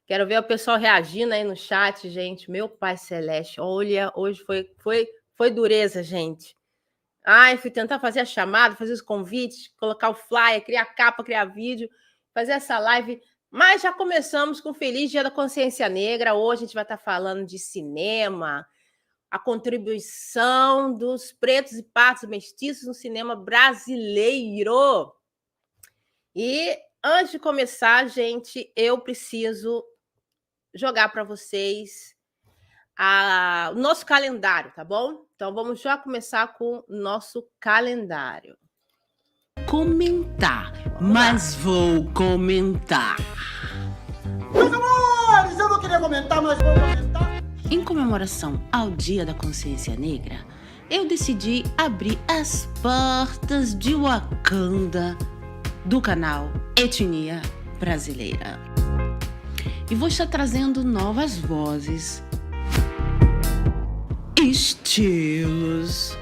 Quero ver o pessoal reagindo aí no chat, gente. Meu Pai Celeste, olha, hoje foi dureza, gente. Ai, fui tentar fazer a chamada, fazer os convites, colocar o flyer, criar capa, criar vídeo, fazer essa live. Mas já começamos com Feliz Dia da Consciência Negra. Hoje a gente vai estar falando de cinema, a contribuição dos pretos e pardos mestiços no cinema brasileiro. E antes de começar, gente, eu preciso jogar para vocês o nosso calendário, tá bom? Então vamos já começar com o nosso calendário. Comentar, mas vou comentar. Meus amores, eu não queria comentar, mas vou comentar. Em comemoração ao Dia da Consciência Negra, eu decidi abrir as portas de Wakanda do canal Etnia Brasileira. E vou estar trazendo novas vozes, estilos,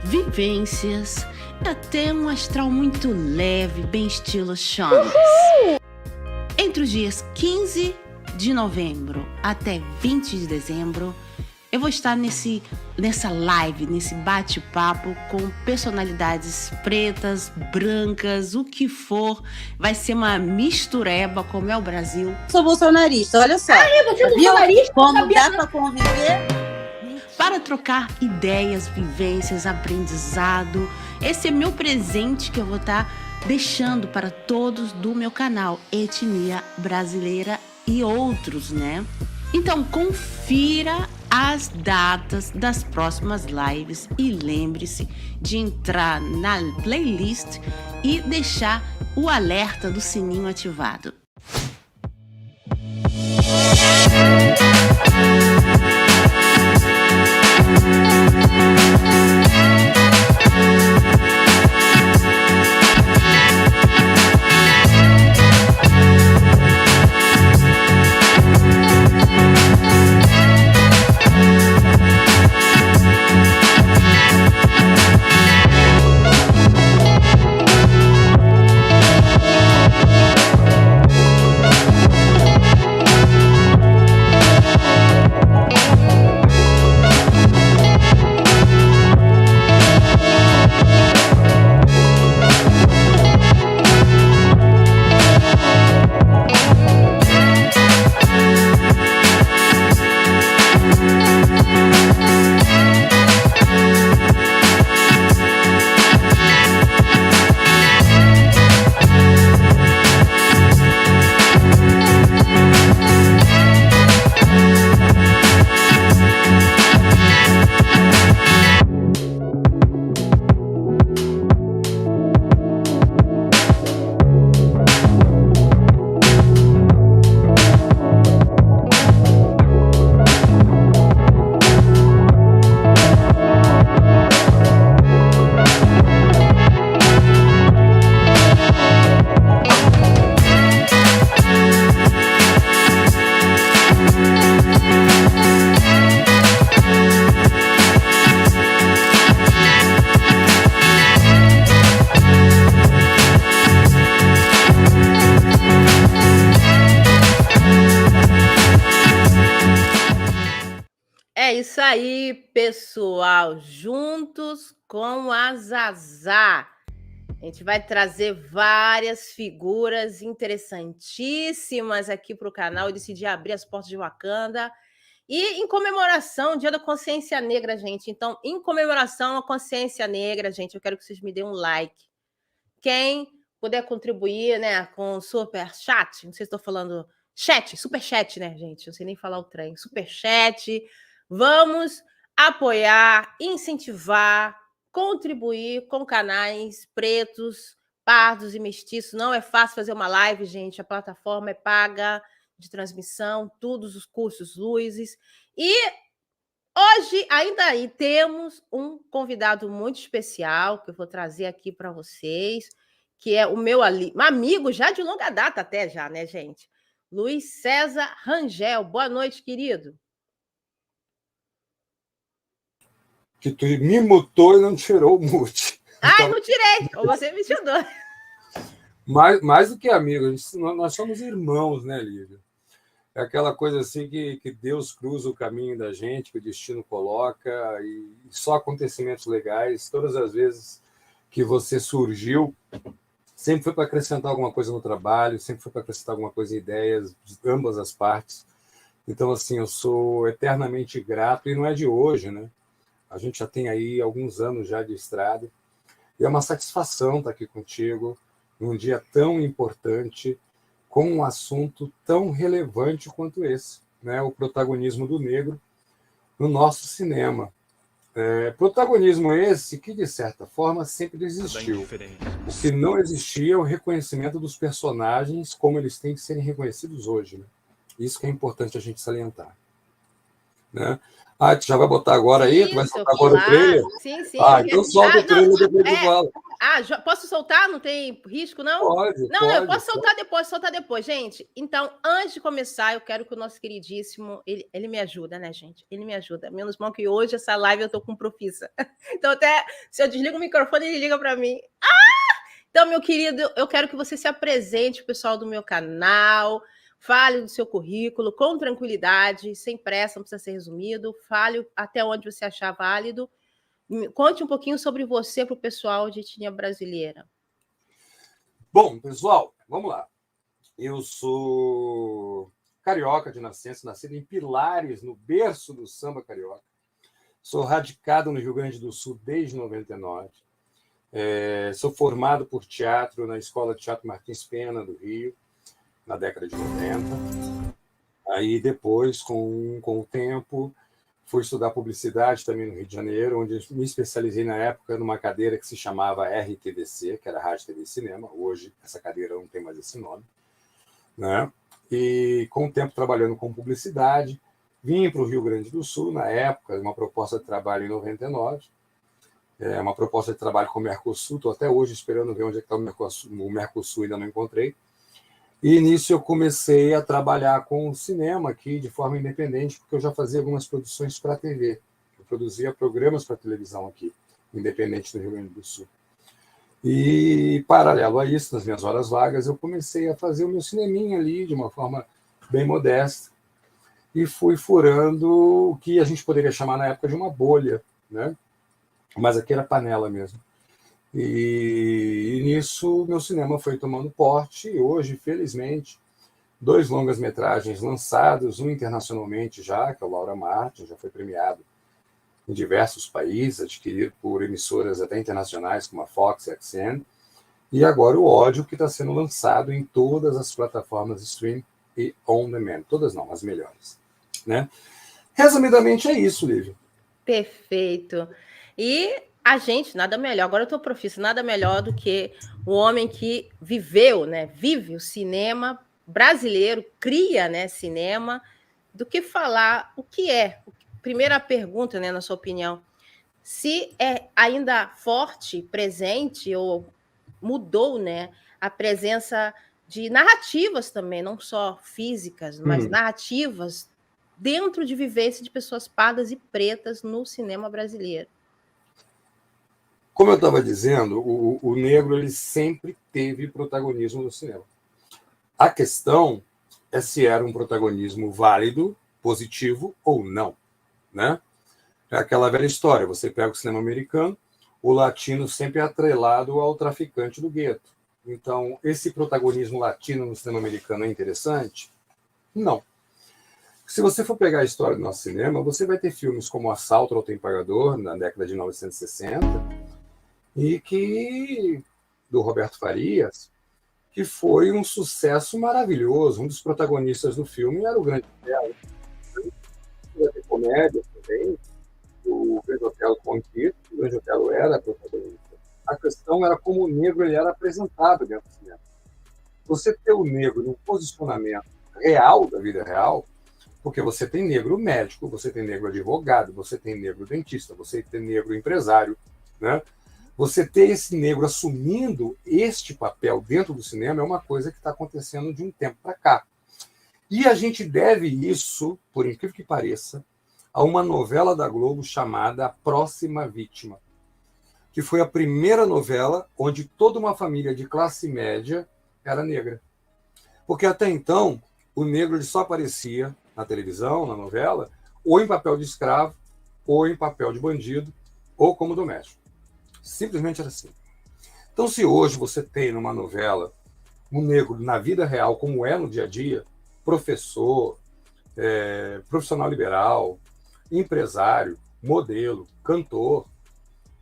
vivências, até um astral muito leve, bem estilo Shonix. Entre os dias 15 de novembro até 20 de dezembro, eu vou estar nessa live, nesse bate-papo com personalidades pretas, brancas, o que for. Vai ser uma mistureba, como é o Brasil. Sou bolsonarista, olha só. Você é bolsonarista? Como dá para conviver? Para trocar ideias, vivências, aprendizado. Esse é meu presente que eu vou estar deixando para todos do meu canal Etnia Brasileira e outros, né? Então, confira as datas das próximas lives e lembre-se de entrar na playlist e deixar o alerta do sininho ativado. É isso aí, pessoal, juntos com a Zazá. A gente vai trazer várias figuras interessantíssimas aqui para o canal. Eu decidi abrir as portas de Wakanda. E em comemoração ao Dia da Consciência Negra, gente. Então, em comemoração à Consciência Negra, gente, eu quero que vocês me deem um like. Quem puder contribuir, né, com super chat, não sei se estou falando chat, super chat, né, gente? Não sei nem falar o trem. Super chat. Vamos apoiar, incentivar, contribuir com canais pretos, pardos e mestiços. Não é fácil fazer uma live, gente. A plataforma é paga de transmissão, todos os custos, luzes. E hoje, ainda aí, temos um convidado muito especial que eu vou trazer aqui para vocês, que é o meu amigo já de longa data até já, né, gente? Luiz César Rangel. Boa noite, querido. Que tu me mutou e não tirou o mute. Ai, não tirei. Ou você me tirou. Mais do que amigo, nós somos irmãos, né, Lívia? É aquela coisa assim que Deus cruza o caminho da gente, que o destino coloca, e só acontecimentos legais. Todas as vezes que você surgiu, sempre foi para acrescentar alguma coisa no trabalho, sempre foi para acrescentar alguma coisa em ideias, de ambas as partes. Então, assim, eu sou eternamente grato, e não é de hoje, né? A gente já tem aí alguns anos já de estrada, e é uma satisfação estar aqui contigo, num dia tão importante, com um assunto tão relevante quanto esse, né? O protagonismo do negro no nosso cinema. Protagonismo esse que, de certa forma, sempre existiu. O que não existia é o reconhecimento dos personagens como eles têm que serem reconhecidos hoje, né? Isso que é importante a gente salientar, né? Tu já vai botar agora aí? Tu vai Isso, soltar agora o trailer? sim. Então solta o trailer depois de fala. Posso soltar? Não tem risco, não? Pode. Não, eu posso soltar depois, gente. Então, antes de começar, eu quero que o nosso queridíssimo, ele me ajuda, né, gente? Ele me ajuda. Menos mal que hoje, essa live, eu tô com profissa. Então, até se eu desligo o microfone, ele liga para mim. Então, meu querido, eu quero que você se apresente, pessoal do meu canal. Fale do seu currículo com tranquilidade, sem pressa, não precisa ser resumido. Fale até onde você achar válido. Conte um pouquinho sobre você para o pessoal de etnia brasileira. Bom, pessoal, vamos lá. Eu sou carioca de nascença, nascido em Pilares, no berço do samba carioca. Sou radicado no Rio Grande do Sul desde 99. Sou formado por teatro na Escola de Teatro Martins Pena, do Rio, na década de 90. Aí depois, com o tempo, fui estudar publicidade também no Rio de Janeiro, onde me especializei na época numa cadeira que se chamava RTDC, que era Rádio, TV e Cinema. Hoje essa cadeira não tem mais esse nome, né? E com o tempo trabalhando com publicidade, vim para o Rio Grande do Sul, na época, uma proposta de trabalho em 99, uma proposta de trabalho com o Mercosul. Estou até hoje esperando ver onde é que está o Mercosul, ainda não encontrei. E nisso eu comecei a trabalhar com o cinema aqui de forma independente, porque eu já fazia algumas produções para a TV. Eu produzia programas para televisão aqui, independente do Rio Grande do Sul. E, paralelo a isso, nas minhas horas vagas, eu comecei a fazer o meu cineminha ali, de uma forma bem modesta, e fui furando o que a gente poderia chamar na época de uma bolha, né? Mas aqui era panela mesmo. E nisso meu cinema foi tomando porte, e hoje, felizmente, 2 longas-metragens lançados, um internacionalmente já, que é o Laura Martin, já foi premiado em diversos países, adquirido por emissoras até internacionais como a Fox e a XN, e agora o Ódio, que está sendo lançado em todas as plataformas de streaming e on demand, todas não, as melhores, né? Resumidamente é isso, Lívia. Perfeito. E a gente, nada melhor, agora eu estou profissa, nada melhor do que o homem que viveu, né? Vive o cinema brasileiro, cria, né, cinema, do que falar o que é. Primeira pergunta, né, na sua opinião, se é ainda forte, presente, ou mudou, né, a presença de narrativas também, não só físicas, mas narrativas dentro de vivência de pessoas pardas e pretas no cinema brasileiro. Como eu estava dizendo, o negro ele sempre teve protagonismo no cinema. A questão é se era um protagonismo válido, positivo ou não, né? É aquela velha história, você pega o cinema americano, o latino sempre é atrelado ao traficante do gueto. Então, esse protagonismo latino no cinema americano é interessante? Não. Se você for pegar a história do nosso cinema, você vai ter filmes como Assalto ao Tem Pagador, na década de 1960, e do Roberto Farias, que foi um sucesso maravilhoso. Um dos protagonistas do filme era o Grande Otelo. Ia ter comédia também, o Grande Otelo com Anquito, o Grande Otelo era protagonista. A questão era como o negro ele era apresentado dentro do cinema. Você ter o negro num posicionamento real da vida real, porque você tem negro médico, você tem negro advogado, você tem negro dentista, você tem negro empresário, né? Você ter esse negro assumindo este papel dentro do cinema é uma coisa que está acontecendo de um tempo para cá. E a gente deve isso, por incrível que pareça, a uma novela da Globo chamada A Próxima Vítima, que foi a primeira novela onde toda uma família de classe média era negra. Porque até então, o negro ele só aparecia na televisão, na novela, ou em papel de escravo, ou em papel de bandido, ou como doméstico. Simplesmente era assim. Então, se hoje você tem numa novela um negro na vida real, como é no dia a dia, professor, profissional liberal, empresário, modelo, cantor,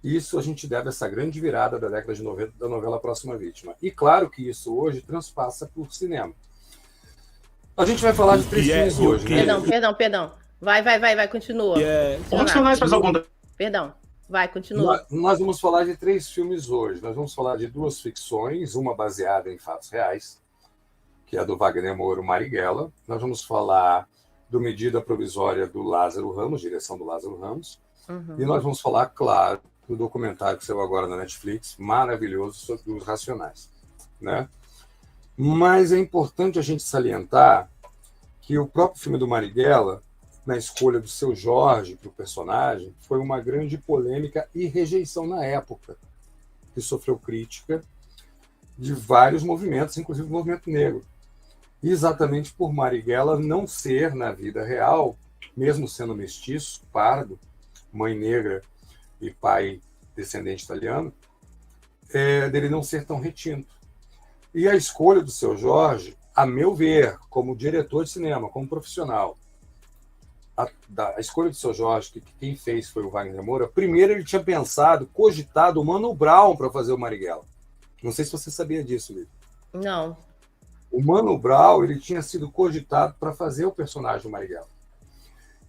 isso a gente deve a essa grande virada da década de 90 da novela Próxima Vítima. E claro que isso hoje transpassa por cinema. A gente vai falar de 3 filmes hoje, né? Perdão. Vai, continua. Vamos falar mais algum... Perdão, vai, continua. Nós vamos falar de 3 filmes hoje. Nós vamos falar de 2 ficções, uma baseada em fatos reais, que é a do Wagner Moura, Marighella. Nós vamos falar do Medida Provisória do Lázaro Ramos, direção do Lázaro Ramos. E nós vamos falar, claro, do documentário que saiu agora na Netflix, maravilhoso, sobre os Racionais, né? Mas é importante a gente salientar que o próprio filme do Marighella, na escolha do Seu Jorge para o personagem, foi uma grande polêmica e rejeição na época, que sofreu crítica de vários movimentos, inclusive o movimento negro. Exatamente por Marighella não ser, na vida real, mesmo sendo mestiço, pardo, mãe negra e pai descendente italiano, dele não ser tão retinto. E a escolha do Seu Jorge, a meu ver, como diretor de cinema, como profissional, a escolha do Seu Jorge, que quem fez foi o Wagner Moura, primeiro ele tinha cogitado o Mano Brown para fazer o Marighella. Não sei se você sabia disso, Lívia. Não. O Mano Brown ele tinha sido cogitado para fazer o personagem do Marighella.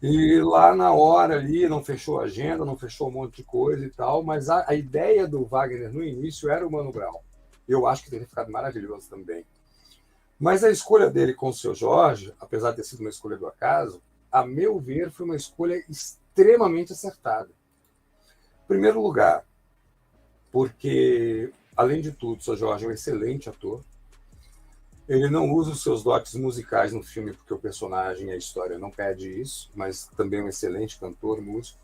E lá na hora ali, não fechou a agenda, não fechou um monte de coisa e tal, mas a ideia do Wagner no início era o Mano Brown. Eu acho que teria ficado maravilhoso também. Mas a escolha dele com o Seu Jorge, apesar de ter sido uma escolha do acaso, a meu ver, foi uma escolha extremamente acertada. Em primeiro lugar, porque, além de tudo, o Seu Jorge é um excelente ator. Ele não usa os seus dotes musicais no filme, porque o personagem e a história não pede isso, mas também é um excelente cantor, músico.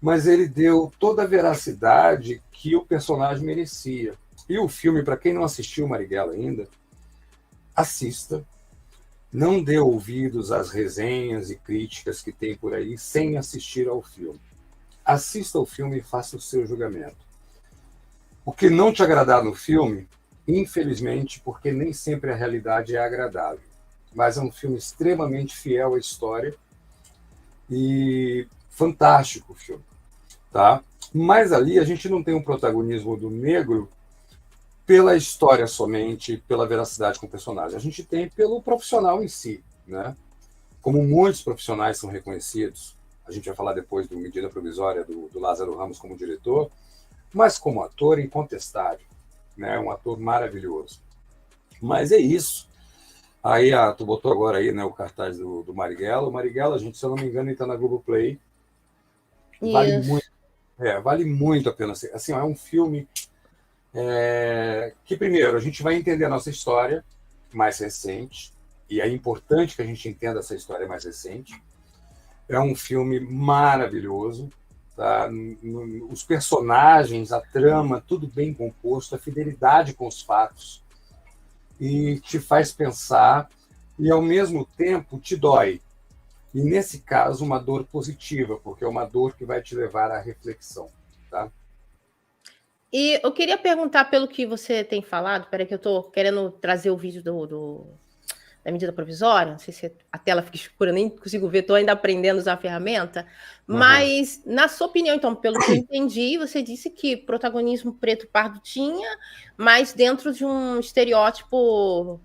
Mas ele deu toda a veracidade que o personagem merecia. E o filme, para quem não assistiu Marighella ainda, assista. Não dê ouvidos às resenhas e críticas que tem por aí sem assistir ao filme. Assista ao filme e faça o seu julgamento. O que não te agradar no filme, infelizmente, porque nem sempre a realidade é agradável, mas é um filme extremamente fiel à história e fantástico o filme, tá? Mas ali a gente não tem um protagonismo do negro pela história somente, pela veracidade com o personagem. A gente tem pelo profissional em si, né? Como muitos profissionais são reconhecidos, a gente vai falar depois do Medida Provisória do Lázaro Ramos como diretor, mas como ator incontestável, né? Um ator maravilhoso. Mas é isso. Aí tu botou agora aí, né, o cartaz do Marighella. O Marighella, gente, se eu não me engano, ele está na Globoplay. Vale muito a pena. Assim, é um filme que, primeiro, a gente vai entender a nossa história mais recente, e é importante que a gente entenda essa história mais recente. É um filme maravilhoso, tá? Os personagens, a trama, tudo bem composto, a fidelidade com os fatos, e te faz pensar, e ao mesmo tempo te dói. E nesse caso, uma dor positiva, porque é uma dor que vai te levar à reflexão, tá? E eu queria perguntar, pelo que você tem falado, peraí que eu estou querendo trazer o vídeo da medida provisória, não sei se a tela fica escura, nem consigo ver, estou ainda aprendendo a usar a ferramenta, mas, na sua opinião, então, pelo que eu entendi, você disse que protagonismo preto pardo tinha, mas dentro de um estereótipo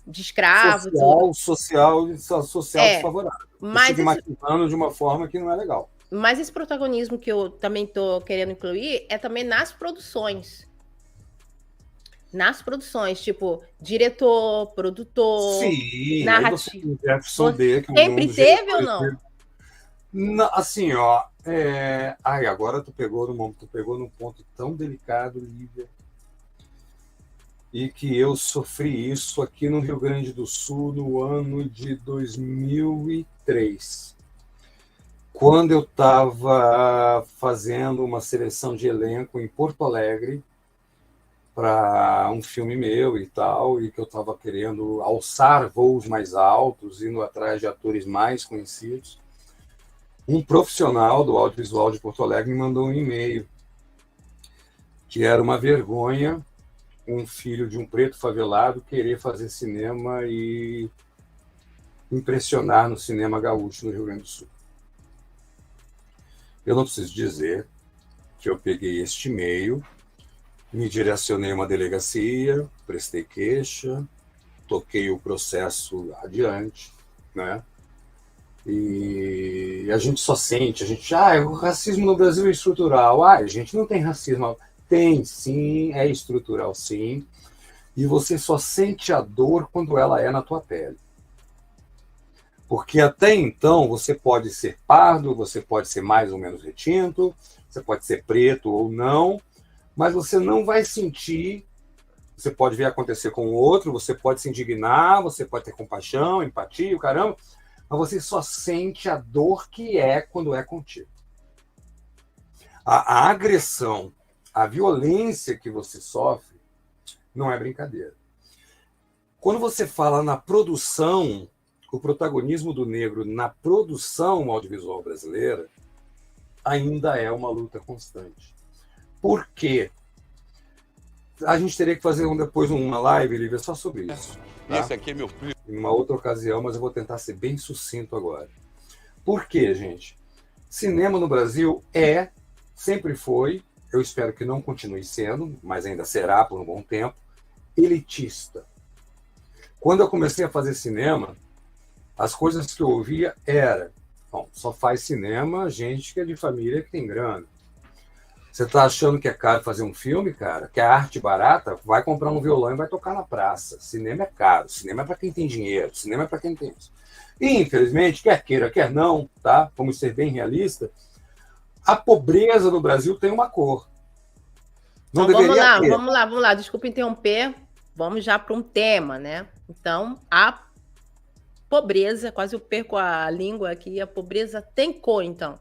de escravo. Social desfavorável. Mas estigmatizando de uma forma que não é legal. Mas esse protagonismo que eu também estou querendo incluir é também nas produções. Nas produções, tipo, diretor, produtor, sim, narrativo. Sempre teve ou não? Assim, ó. Agora tu pegou num ponto tão delicado, Lívia, e que eu sofri isso aqui no Rio Grande do Sul no ano de 2003. Quando eu estava fazendo uma seleção de elenco em Porto Alegre, para um filme meu e tal, e que eu estava querendo alçar voos mais altos, indo atrás de atores mais conhecidos. Um profissional do audiovisual de Porto Alegre me mandou um e-mail que era uma vergonha um filho de um preto favelado querer fazer cinema e impressionar no cinema gaúcho no Rio Grande do Sul. Eu não preciso dizer que eu peguei este e-mail, me direcionei a uma delegacia, prestei queixa, toquei o processo adiante, né? E a gente só sente, o racismo no Brasil é estrutural. A gente não tem racismo. Tem, sim, é estrutural, sim. E você só sente a dor quando ela é na tua pele. Porque até então você pode ser pardo, você pode ser mais ou menos retinto, você pode ser preto ou não, mas você não vai sentir. Você pode ver acontecer com o outro, você pode se indignar, você pode ter compaixão, empatia, o caramba, mas você só sente a dor que é quando é contigo. A agressão, a violência que você sofre não é brincadeira. Quando você fala na produção, o protagonismo do negro na produção audiovisual brasileira ainda é uma luta constante. Por quê? A gente teria que fazer depois uma live, Lívia, só sobre isso. Tá? Esse aqui é meu primo. Em uma outra ocasião, mas eu vou tentar ser bem sucinto agora. Por quê, gente? Cinema no Brasil sempre foi, eu espero que não continue sendo, mas ainda será por um bom tempo, elitista. Quando eu comecei a fazer cinema, as coisas que eu ouvia só faz cinema gente que é de família que tem grana. Você está achando que é caro fazer um filme, cara? Que é arte barata? Vai comprar um violão e vai tocar na praça. Cinema é caro. Cinema é para quem tem dinheiro. Cinema é para quem tem isso. E, infelizmente, quer queira, quer não, tá? Vamos ser bem realistas. A pobreza no Brasil tem uma cor. Não então, deveria ter. Vamos lá. Desculpa interromper. Vamos já para um tema, né? Então, a pobreza, quase eu perco a língua aqui, a pobreza tem cor, então.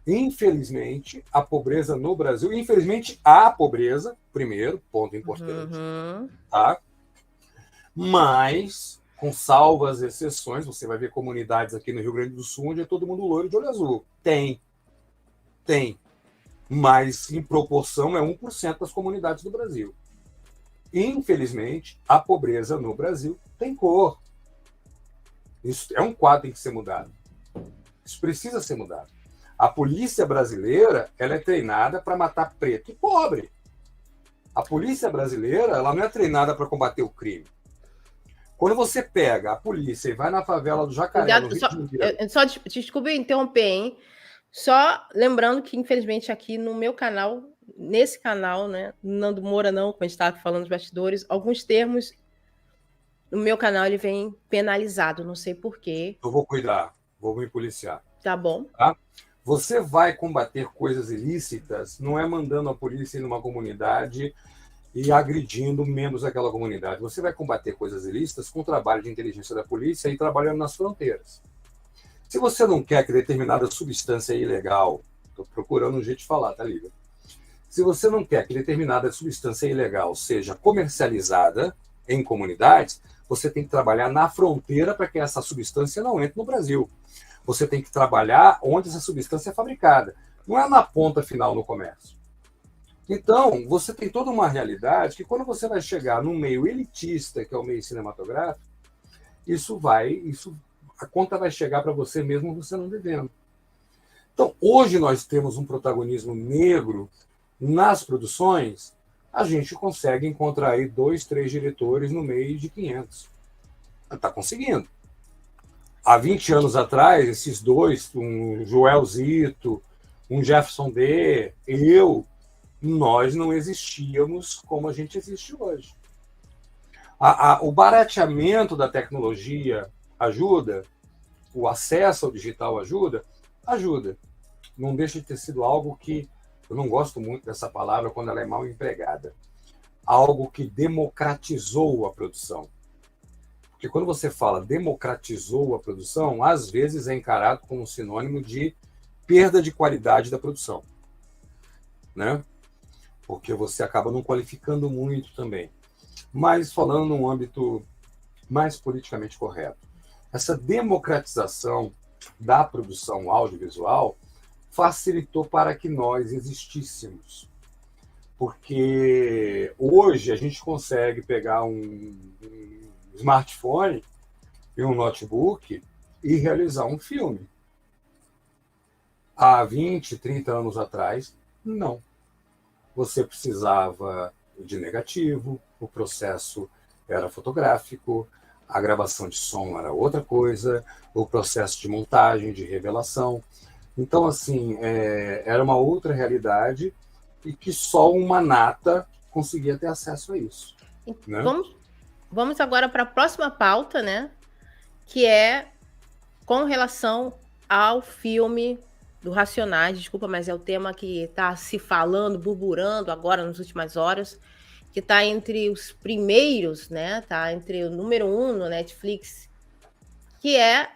Infelizmente, a pobreza no Brasil, infelizmente, há pobreza, primeiro, ponto importante, tá? Mas, com salvas exceções, você vai ver comunidades aqui no Rio Grande do Sul onde é todo mundo loiro de olho azul. Tem. Mas, em proporção, é 1% das comunidades do Brasil. Infelizmente, a pobreza no Brasil tem cor. Isso é um quadro que tem que ser mudado. Isso precisa ser mudado. A polícia brasileira, ela é treinada para matar preto e pobre. A polícia brasileira, ela não é treinada para combater o crime. Quando você pega a polícia e vai na favela do Jacaré... Desculpa interromper, hein? Só lembrando que, infelizmente, aqui no meu canal, nesse canal, né, Nando Moura não, como a gente estava falando nos bastidores, alguns termos no meu canal ele vem penalizado, não sei por quê. Eu vou cuidar, vou me policiar. Tá bom. Tá? Você vai combater coisas ilícitas, não é mandando a polícia ir numa comunidade e agredindo membros daquela comunidade. Você vai combater coisas ilícitas com o trabalho de inteligência da polícia e trabalhando nas fronteiras. Se você não quer que determinada substância ilegal, estou procurando um jeito de falar, tá, Lívia? Se você não quer que determinada substância ilegal seja comercializada em comunidades, você tem que trabalhar na fronteira para que essa substância não entre no Brasil. Você tem que trabalhar onde essa substância é fabricada. Não é na ponta final no comércio. Então, você tem toda uma realidade que quando você vai chegar num meio elitista, que é o meio cinematográfico, a conta vai chegar para você mesmo você não devendo. Então, hoje nós temos um protagonismo negro nas produções, a gente consegue encontrar aí 2, 3 diretores no meio de 500. Está conseguindo. Há 20 anos atrás, esses dois, um Joel Zito, um Jefferson D., nós não existíamos como a gente existe hoje. O barateamento da tecnologia ajuda, o acesso ao digital ajuda. Não deixa de ter sido algo que, eu não gosto muito dessa palavra quando ela é mal empregada, algo que democratizou a produção. Porque quando você fala democratizou a produção, às vezes é encarado como sinônimo de perda de qualidade da produção. Né? porque você acaba não qualificando muito também. Mas falando num âmbito mais politicamente correto, essa democratização da produção audiovisual facilitou para que nós existíssemos. Porque hoje a gente consegue pegar um smartphone e um notebook e realizar um filme. Há 20, 30 anos atrás, não. Você precisava de negativo, o processo era fotográfico, a gravação de som era outra coisa, o processo de montagem, de revelação. Então, assim, era uma outra realidade e que só uma nata conseguia ter acesso a isso. Né? Vamos agora para a próxima pauta, né? Que é com relação ao filme do Racionais. Desculpa, mas é o tema que está se falando, burburando agora nas últimas horas, que está entre os primeiros, né? Está entre o número 1 no Netflix, que é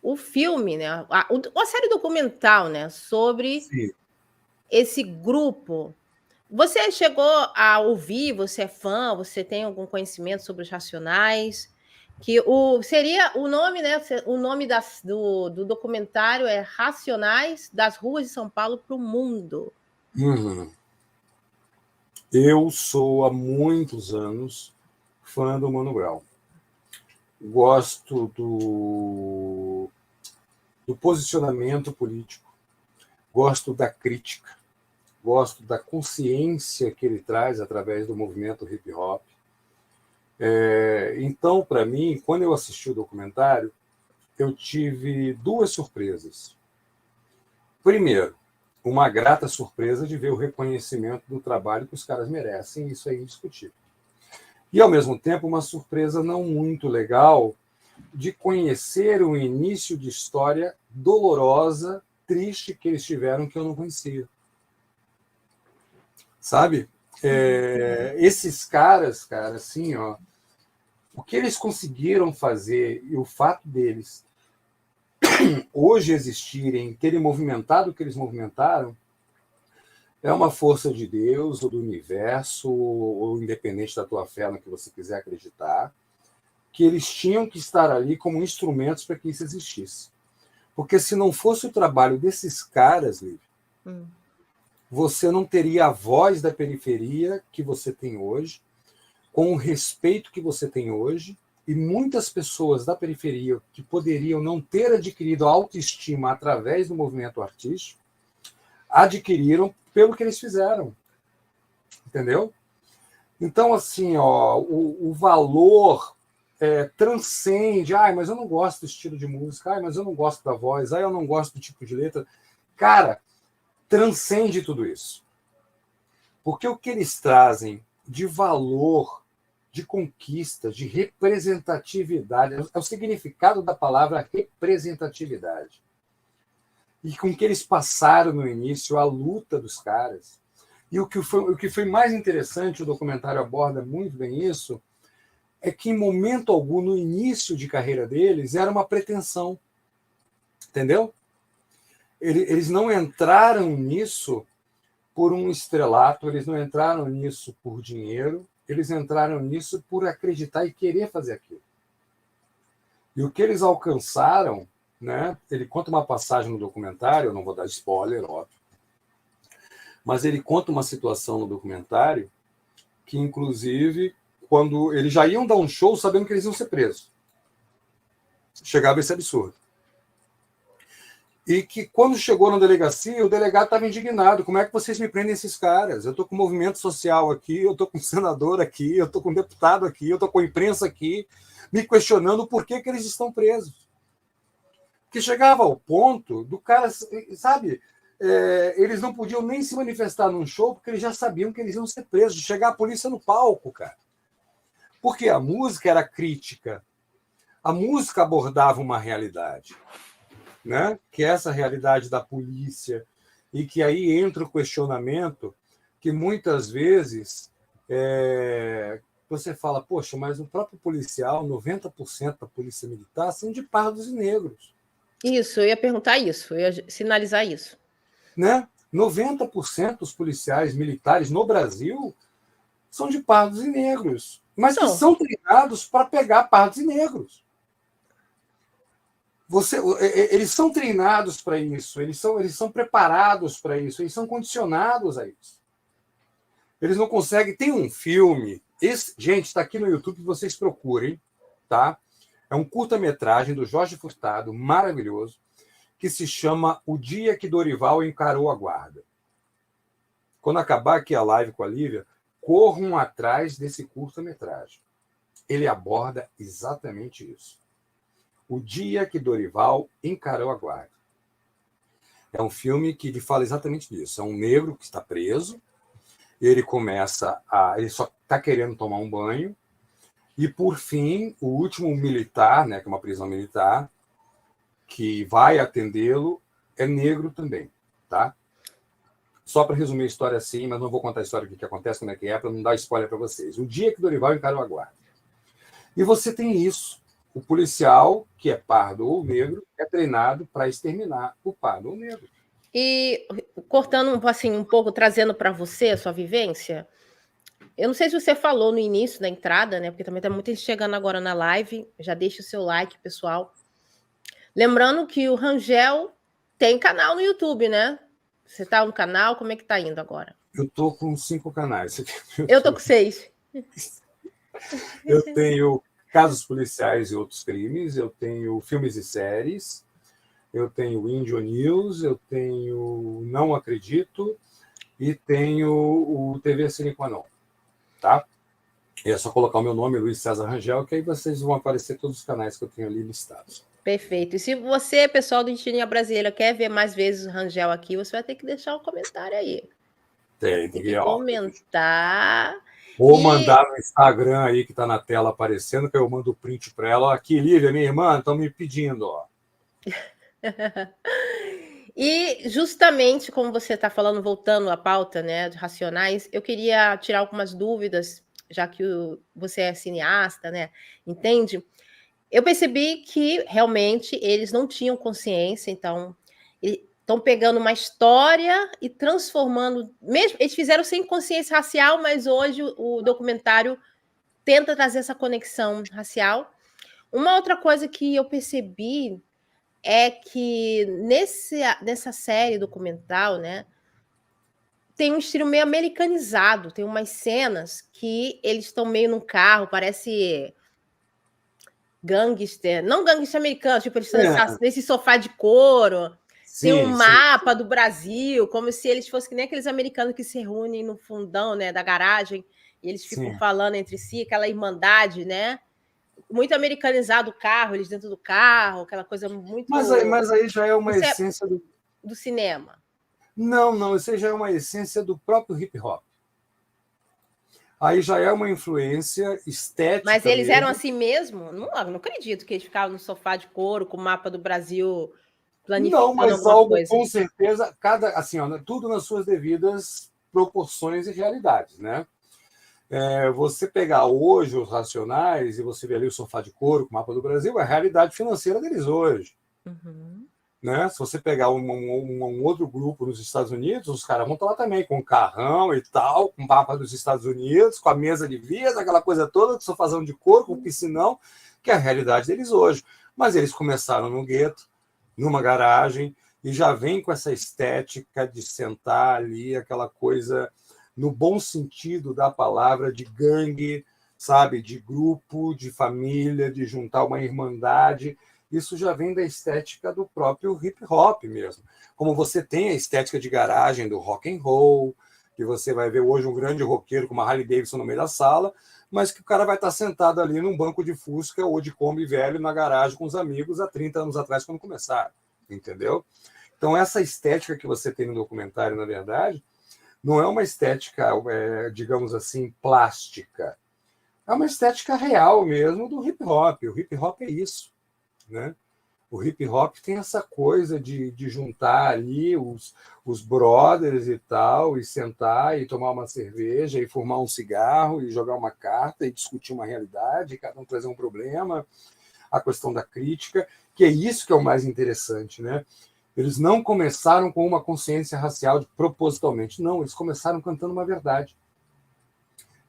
o filme, né? A série documental, né? Sobre Sim. Esse grupo. Você chegou a ouvir, você é fã, você tem algum conhecimento sobre os Racionais? Que seria o nome, né? O nome do documentário é Racionais das Ruas de São Paulo para o Mundo. Uhum. Eu sou há muitos anos fã do Mano Brown. Gosto do posicionamento político, gosto da crítica, gosto da consciência que ele traz através do movimento hip hop. Então, para mim, quando eu assisti o documentário, eu tive duas surpresas. Primeiro, uma grata surpresa de ver o reconhecimento do trabalho que os caras merecem, isso é indiscutível. E, ao mesmo tempo, uma surpresa não muito legal de conhecer um início de história dolorosa, triste que eles tiveram, que eu não conhecia. Sabe? Esses caras, cara, assim, ó, o que eles conseguiram fazer e o fato deles hoje existirem, terem movimentado o que eles movimentaram, é uma força de Deus ou do universo, ou independente da tua fé, no que você quiser acreditar, que eles tinham que estar ali como instrumentos para que isso existisse. Porque se não fosse o trabalho desses caras, Lívia, você não teria a voz da periferia que você tem hoje, com o respeito que você tem hoje, e muitas pessoas da periferia que poderiam não ter adquirido autoestima através do movimento artístico, adquiriram pelo que eles fizeram. Entendeu? Então, assim, ó, o valor transcende. Mas eu não gosto do estilo de música. Mas eu não gosto da voz. Eu não gosto do tipo de letra. Cara, transcende tudo isso. Porque o que eles trazem de valor, de conquista, de representatividade, é o significado da palavra representatividade. E com que eles passaram no início, a luta dos caras. E o que foi mais interessante, o documentário aborda muito bem isso, é que em momento algum, no início de carreira deles, era uma pretensão. Entendeu? Eles não entraram nisso por um estrelato, eles não entraram nisso por dinheiro, eles entraram nisso por acreditar e querer fazer aquilo. E o que eles alcançaram, né? Ele conta uma passagem no documentário, eu não vou dar spoiler, óbvio, mas ele conta uma situação no documentário que, inclusive, quando eles já iam dar um show sabendo que eles iam ser presos. Chegava esse absurdo. E que, quando chegou na delegacia, o delegado estava indignado. Como é que vocês me prendem esses caras? Eu estou com movimento social aqui, eu estou com senador aqui, eu estou com deputado aqui, eu estou com imprensa aqui, me questionando por que eles estão presos. Porque chegava ao ponto do cara, sabe, eles não podiam nem se manifestar num show porque eles já sabiam que eles iam ser presos, chegar a polícia no palco, cara. Porque a música era crítica. A música abordava uma realidade, né? Que é essa realidade da polícia, e que aí entra o questionamento que muitas vezes você fala, poxa, mas o próprio policial, 90% da polícia militar são de pardos e negros. Isso, eu ia perguntar isso, eu ia sinalizar isso. Né? 90% dos policiais militares no Brasil são de pardos e negros, mas que são treinados para pegar pardos e negros. Eles são treinados para isso, eles são preparados para isso, eles são condicionados a isso. Eles não conseguem. Tem um filme, gente, está aqui no YouTube, vocês procurem, tá? É um curta-metragem do Jorge Furtado, maravilhoso, que se chama O Dia que Dorival Encarou a Guarda. Quando acabar aqui a live com a Lívia, corram atrás desse curta-metragem. Ele aborda exatamente isso. O Dia que Dorival Encarou a Guarda. É um filme que lhe fala exatamente disso. É um negro que está preso, ele só está querendo tomar um banho, e, por fim, o último militar, né, que é uma prisão militar, que vai atendê-lo, é negro também, tá? Só para resumir a história assim, mas não vou contar a história do que acontece, como é que é, para não dar spoiler para vocês. O Dia que Dorival Encarou a Guarda. E você tem isso. O policial, que é pardo ou negro, é treinado para exterminar o pardo ou negro. E cortando assim, um pouco, trazendo para você a sua vivência, eu não sei se você falou no início da entrada, né? Porque também tem muita gente chegando agora na live. Já deixa o seu like, pessoal. Lembrando que o Rangel tem canal no YouTube, né? Você tá no canal, como é que tá indo agora? Eu tô com 5 canais. Eu tô com 6. Eu tenho Casos Policiais e Outros Crimes, eu tenho Filmes e Séries, eu tenho Índio News, eu tenho Não Acredito e tenho o TV Cine Qua Non, tá? É só colocar o meu nome, Luiz César Rangel, que aí vocês vão aparecer todos os canais que eu tenho ali listados. Perfeito. E se você, pessoal do Etnia Brasileira, quer ver mais vezes o Rangel aqui, você vai ter que deixar um comentário aí. Tem que comentar. Ou mandar no Instagram aí, que está na tela aparecendo, que eu mando o print para ela. Aqui, Lívia, minha irmã, estão me pedindo, ó. E justamente como você está falando, voltando à pauta, né, de Racionais, eu queria tirar algumas dúvidas, já que você é cineasta, né, entende? Eu percebi que realmente eles não tinham consciência, então estão pegando uma história e transformando, mesmo eles fizeram sem consciência racial, mas hoje o documentário tenta trazer essa conexão racial. Uma outra coisa que eu percebi é que nessa série documental, né, tem um estilo meio americanizado, tem umas cenas que eles estão meio num carro, parece gangster, não gangster americano, tipo, eles estão nesse sofá de couro, tem um mapa do Brasil, como se eles fossem que nem aqueles americanos que se reúnem no fundão, né, da garagem, e eles ficam falando entre si, aquela irmandade, né? Muito americanizado o carro, eles dentro do carro, aquela coisa muito... Mas aí já é uma essência do cinema. Não, isso aí já é uma essência do próprio hip hop. Aí já é uma influência estética. Mas eles eram assim mesmo? Não acredito que eles ficavam no sofá de couro com o mapa do Brasil planificando alguma coisa. Não, mas algo com certeza, assim, ó, tudo nas suas devidas proporções e realidades, né? Você pegar hoje os Racionais e você ver ali o sofá de couro com o mapa do Brasil, é a realidade financeira deles hoje. Uhum. Né? Se você pegar um outro grupo nos Estados Unidos, os caras vão estar lá também, com carrão e tal, com mapa dos Estados Unidos, com a mesa de vida, aquela coisa toda, com sofazão de couro, com piscinão, que é a realidade deles hoje. Mas eles começaram no gueto, numa garagem, e já vem com essa estética de sentar ali, aquela coisa, no bom sentido da palavra, de gangue, sabe? De grupo, de família, de juntar uma irmandade. Isso já vem da estética do próprio hip hop mesmo. Como você tem a estética de garagem do rock and roll, que você vai ver hoje um grande roqueiro com uma Harley Davidson no meio da sala, mas que o cara vai estar sentado ali num banco de Fusca ou de Kombi velho na garagem com os amigos há 30 anos atrás, quando começaram, entendeu? Então, essa estética que você tem no documentário, na verdade, não é uma estética, digamos assim, plástica. É uma estética real mesmo do hip hop. O hip hop é isso. Né? O hip hop tem essa coisa de juntar ali os brothers e tal, e sentar e tomar uma cerveja e fumar um cigarro e jogar uma carta e discutir uma realidade, cada um trazer um problema, a questão da crítica, que é isso que é o mais interessante, né? Eles não começaram com uma consciência racial propositalmente. Não, eles começaram cantando uma verdade.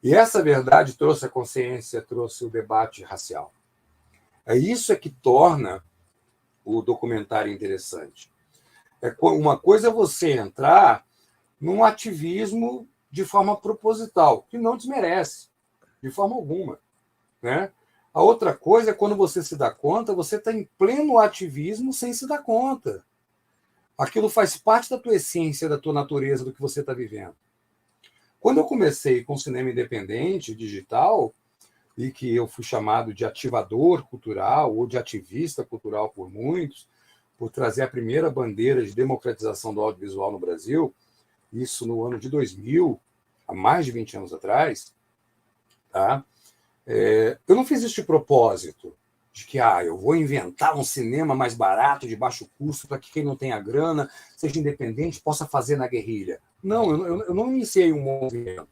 E essa verdade trouxe a consciência, trouxe o debate racial. Isso é que torna o documentário interessante. Uma coisa é você entrar num ativismo de forma proposital, que não desmerece, de forma alguma, né? A outra coisa é quando você se dá conta, você está em pleno ativismo sem se dar conta. Aquilo faz parte da tua essência, da tua natureza, do que você está vivendo. Quando eu comecei com cinema independente, digital, e que eu fui chamado de ativador cultural ou de ativista cultural por muitos, por trazer a primeira bandeira de democratização do audiovisual no Brasil, isso no ano de 2000, há mais de 20 anos atrás, tá? Eu não fiz isso de propósito, de que eu vou inventar um cinema mais barato, de baixo custo, para que quem não tenha grana, seja independente, possa fazer na guerrilha. Não, eu não iniciei um movimento.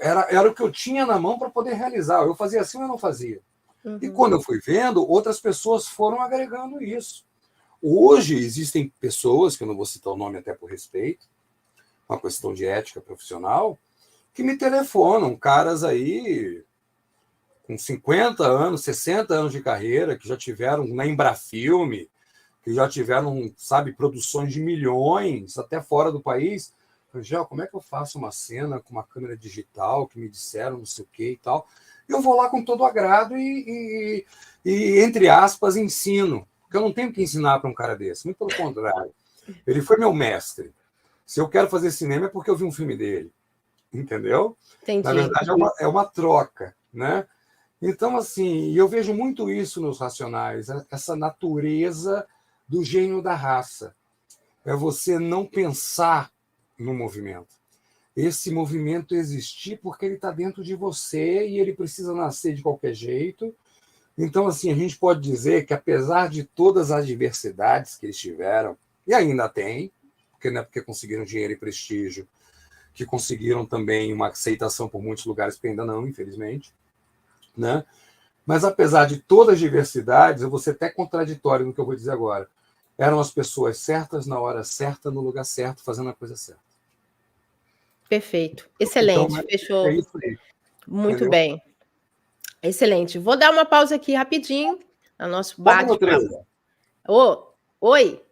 Era o que eu tinha na mão para poder realizar. Eu fazia assim ou eu não fazia. Uhum. E quando eu fui vendo, outras pessoas foram agregando isso. Hoje existem pessoas, que eu não vou citar o nome até por respeito, uma questão de ética profissional, que me telefonam, caras aí com 50 anos, 60 anos de carreira, que já tiveram na Embrafilme, que já tiveram, sabe, produções de milhões, até fora do país. Angel, como é que eu faço uma cena com uma câmera digital, que me disseram não sei o que e tal? Eu vou lá com todo agrado e entre aspas, ensino. Porque eu não tenho que ensinar para um cara desse, muito pelo contrário. Ele foi meu mestre. Se eu quero fazer cinema é porque eu vi um filme dele. Entendeu? Entendi. Na verdade, é uma troca, né? Então, assim, eu vejo muito isso nos Racionais, essa natureza do gênio da raça. É você não pensar no movimento. Esse movimento existir porque ele está dentro de você e ele precisa nascer de qualquer jeito. Então, assim, a gente pode dizer que, apesar de todas as diversidades que eles tiveram, e ainda tem, porque não é porque conseguiram dinheiro e prestígio, que conseguiram também uma aceitação por muitos lugares, que ainda não, infelizmente, né? Mas, apesar de todas as diversidades, eu vou ser até contraditório no que eu vou dizer agora, eram as pessoas certas, na hora certa, no lugar certo, fazendo a coisa certa. Perfeito. Excelente. Então, fechou isso aí. muito Entendeu? bem. Excelente. Vou dar uma pausa aqui rapidinho no nosso Bota meu bate-papo. trailer. Oi.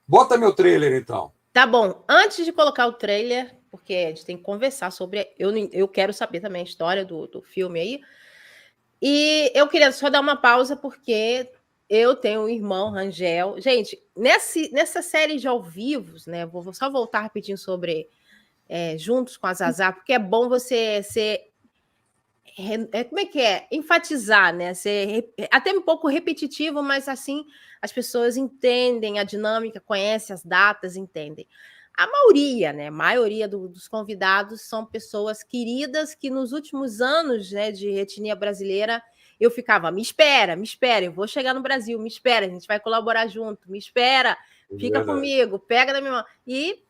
Bota meu trailer, então. Tá bom. Antes de colocar o trailer, porque a gente tem que conversar sobre... Eu quero saber também a história do filme aí. E eu queria só dar uma pausa, porque eu tenho um irmão, Rangel. Gente, nessa série de ao vivos, né? Vou só voltar rapidinho sobre Juntos com a Zazá, porque é bom você ser... como é que é? Enfatizar, né? Ser até um pouco repetitivo, mas assim as pessoas entendem a dinâmica, conhecem as datas, entendem. A maioria, né? A maioria dos convidados são pessoas queridas que nos últimos anos, né, de etnia brasileira, eu ficava, me espera, eu vou chegar no Brasil, me espera, a gente vai colaborar junto, me espera, fica comigo, pega da minha mão. E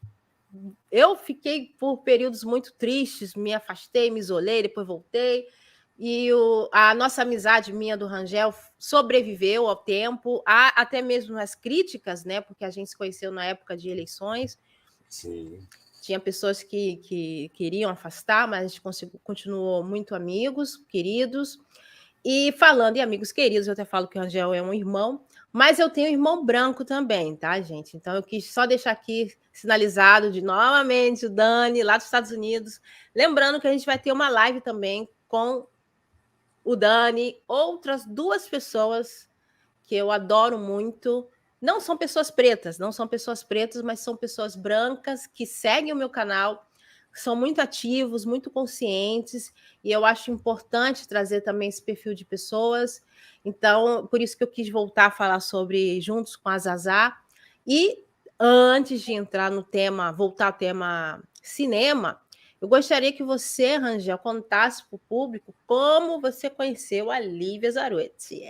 eu fiquei por períodos muito tristes, me afastei, me isolei, depois voltei. E a nossa amizade minha do Rangel sobreviveu ao tempo, até mesmo as críticas, né? Porque a gente se conheceu na época de eleições. Sim. Tinha pessoas que queriam afastar, mas a gente continuou muito amigos, queridos. E falando em amigos queridos, eu até falo que o Rangel é um irmão, mas eu tenho um irmão branco também, tá, gente? Então eu quis só deixar aqui sinalizado de novamente o Dani, lá dos Estados Unidos. Lembrando que a gente vai ter uma live também com o Dani, outras duas pessoas que eu adoro muito. Não são pessoas pretas, mas são pessoas brancas que seguem o meu canal, são muito ativos, muito conscientes, e eu acho importante trazer também esse perfil de pessoas. Então, por isso que eu quis voltar a falar sobre Juntos com a Zazá. E antes de entrar no tema, voltar ao tema cinema, eu gostaria que você, Rangel, contasse para o público como você conheceu a Lívia Zarueti.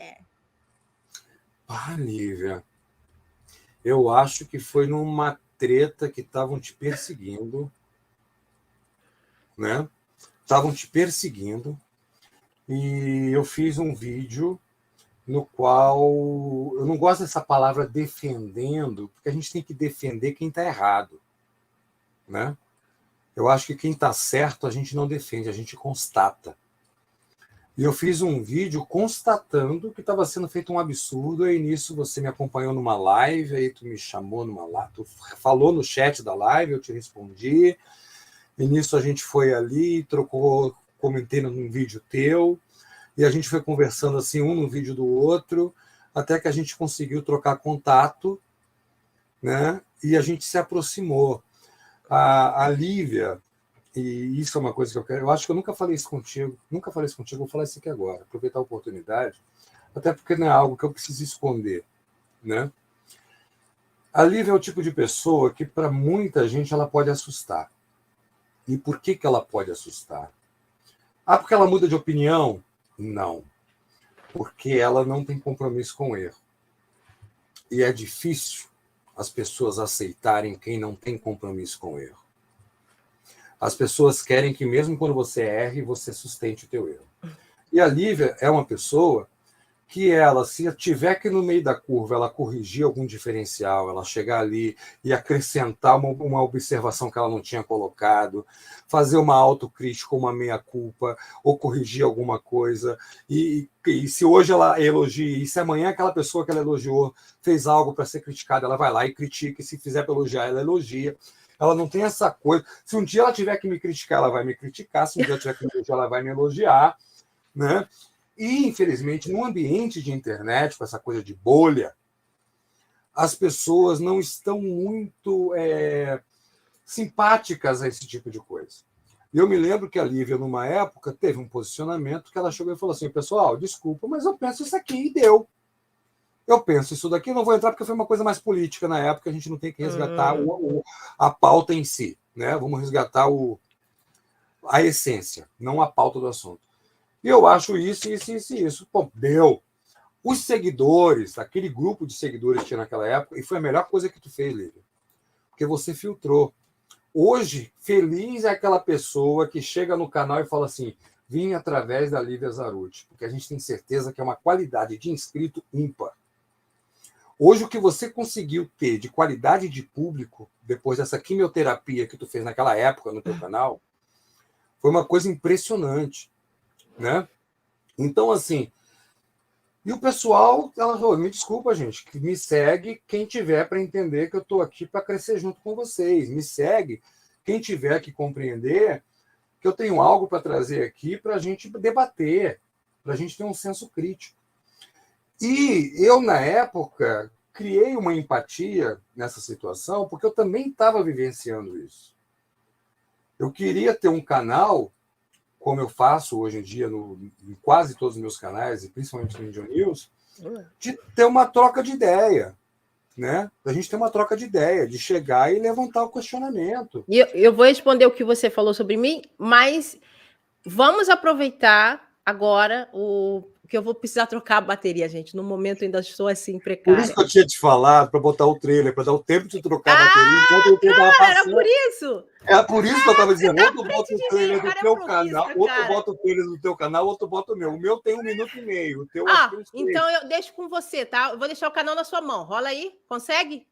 Lívia, eu acho que foi numa treta que estavam te perseguindo, né? Estavam te perseguindo, e eu fiz um vídeo no qual eu não gosto dessa palavra defendendo, porque a gente tem que defender quem está errado, né? Eu acho que quem está certo a gente não defende, a gente constata. E eu fiz um vídeo constatando que estava sendo feito um absurdo, e nisso você me acompanhou numa live, aí tu me chamou numa live, tu falou no chat da live, eu te respondi, e nisso a gente foi ali, trocou, comentei num vídeo teu, e a gente foi conversando assim, um no vídeo do outro, até que a gente conseguiu trocar contato, né? E a gente se aproximou. A Lívia, e isso é uma coisa que eu quero, eu acho que eu nunca falei isso contigo, vou falar isso aqui agora, aproveitar a oportunidade, até porque não é algo que eu preciso esconder, né? A Lívia é o tipo de pessoa que, para muita gente, ela pode assustar. E por que ela pode assustar? Ah, porque ela muda de opinião? Não. Porque ela não tem compromisso com o erro. E é difícil as pessoas aceitarem quem não tem compromisso com o erro. As pessoas querem que, mesmo quando você erre, você sustente o teu erro. E a Lívia é uma pessoa que ela, se tiver que no meio da curva ela corrigir algum diferencial, ela chegar ali e acrescentar uma observação que ela não tinha colocado, fazer uma autocrítica, uma meia-culpa, ou corrigir alguma coisa, e se hoje ela elogia, e se amanhã aquela pessoa que ela elogiou fez algo para ser criticada, ela vai lá e critica, e se fizer para elogiar, ela elogia. Ela não tem essa coisa. Se um dia ela tiver que me criticar, ela vai me criticar, se um dia ela tiver que me elogiar, ela vai me elogiar, né? E, infelizmente, no ambiente de internet, com essa coisa de bolha, as pessoas não estão muito simpáticas a esse tipo de coisa. E eu me lembro que a Lívia, numa época, teve um posicionamento que ela chegou e falou assim, pessoal, desculpa, mas eu penso isso aqui e deu. Eu penso isso daqui, não vou entrar porque foi uma coisa mais política na época, a gente não tem que resgatar a pauta em si, né? Vamos resgatar a essência, não a pauta do assunto. E eu acho isso. Pô, deu. Os seguidores, aquele grupo de seguidores que tinha naquela época, e foi a melhor coisa que tu fez, Lívia, porque você filtrou. Hoje, feliz é aquela pessoa que chega no canal e fala assim, vim através da Lívia Zarutti, porque a gente tem certeza que é uma qualidade de inscrito ímpar. Hoje, o que você conseguiu ter de qualidade de público, depois dessa quimioterapia que tu fez naquela época no teu canal, foi uma coisa impressionante, né? Então, assim, e o pessoal, ela falou, me desculpa, gente, que me segue quem tiver para entender que eu estou aqui para crescer junto com vocês. Me segue quem tiver que compreender que eu tenho algo para trazer aqui para a gente debater, para a gente ter um senso crítico. E eu, na época, criei uma empatia nessa situação, porque eu também estava vivenciando isso. Eu queria ter um canal, como eu faço hoje em dia em quase todos os meus canais, e principalmente no Índio News, de ter uma troca de ideia, né? A gente ter uma troca de ideia, de chegar e levantar o questionamento. E eu vou responder o que você falou sobre mim, mas vamos aproveitar agora que eu vou precisar trocar a bateria, gente. No momento ainda estou assim, precária. Por isso que eu tinha te falado para botar o trailer, para dar o tempo de trocar a bateria. Enquanto o tempo cara, era por isso? É por isso que eu estava dizendo, ou tu bota o trailer do teu canal, ou tu bota o trailer do teu canal, ou tu bota o meu. O meu tem 1 minuto e meio. O teu então eu deixo com você, tá? Eu vou deixar o canal na sua mão. Rola aí, consegue?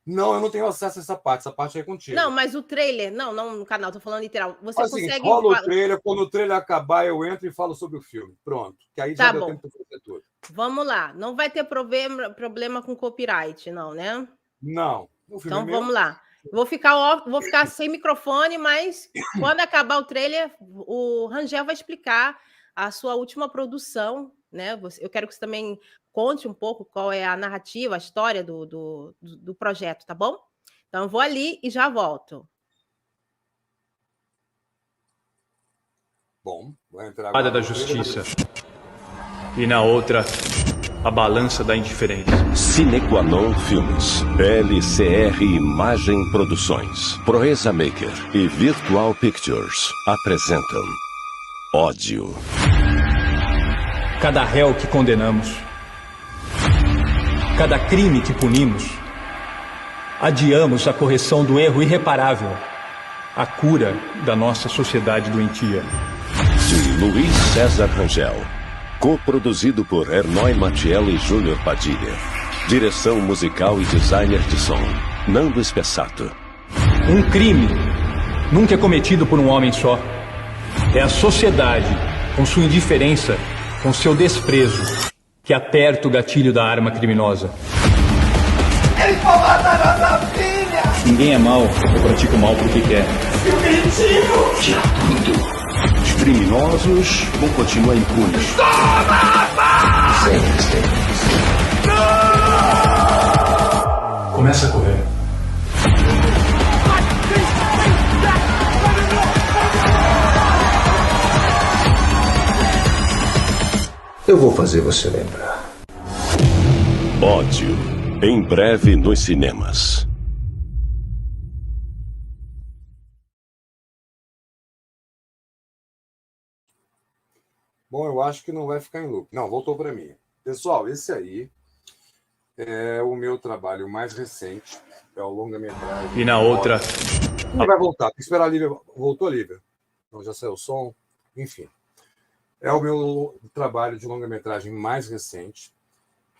Não, eu não tenho acesso a essa parte é contigo. Não, mas o trailer, não no canal, tô falando literal. Você mas, consegue... Assim, rola o trailer, quando o trailer acabar, eu entro e falo sobre o filme. Pronto, que aí já deu tempo de fazer tudo. Vamos lá, não vai ter problema com copyright, não, né? Não. Então vamos lá. Vou ficar sem microfone, mas quando acabar o trailer, o Rangel vai explicar a sua última produção, né? Eu quero que você também conte um pouco qual é a narrativa, a história do projeto, tá bom? Então, eu vou ali e já volto. Bom, vou entrar agora. Da justiça. E na outra, a balança da indiferença. Sine Qua Non Filmes, LCR Imagem Produções, Proeza Maker e Virtual Pictures apresentam Ódio. Cada réu que condenamos, cada crime que punimos, adiamos a correção do erro irreparável, a cura da nossa sociedade doentia. De Luiz César Rangel, Coproduzido por Hernoy Matiello e Júnior Padilha. Direção musical e designer de som, Nando Espessato. Um crime nunca é cometido por um homem só. É a sociedade, com sua indiferença, com seu desprezo, que aperta o gatilho da arma criminosa. Ele vai matar nossa filha! Ninguém é mau ou pratica o mal porque quer. Seu mendigo! Tira tudo. Os criminosos vão continuar impunes. Começa a correr. Eu vou fazer você lembrar. Ódio, em breve nos cinemas. Bom, eu acho que não vai ficar em loop. Não, voltou para mim. Pessoal, esse aí é o meu trabalho mais recente. É o longa-metragem. E na outra... Não vai voltar. Tem que esperar a Lívia. Voltou, Lívia? Não, já saiu o som. Enfim. É o meu trabalho de longa-metragem mais recente.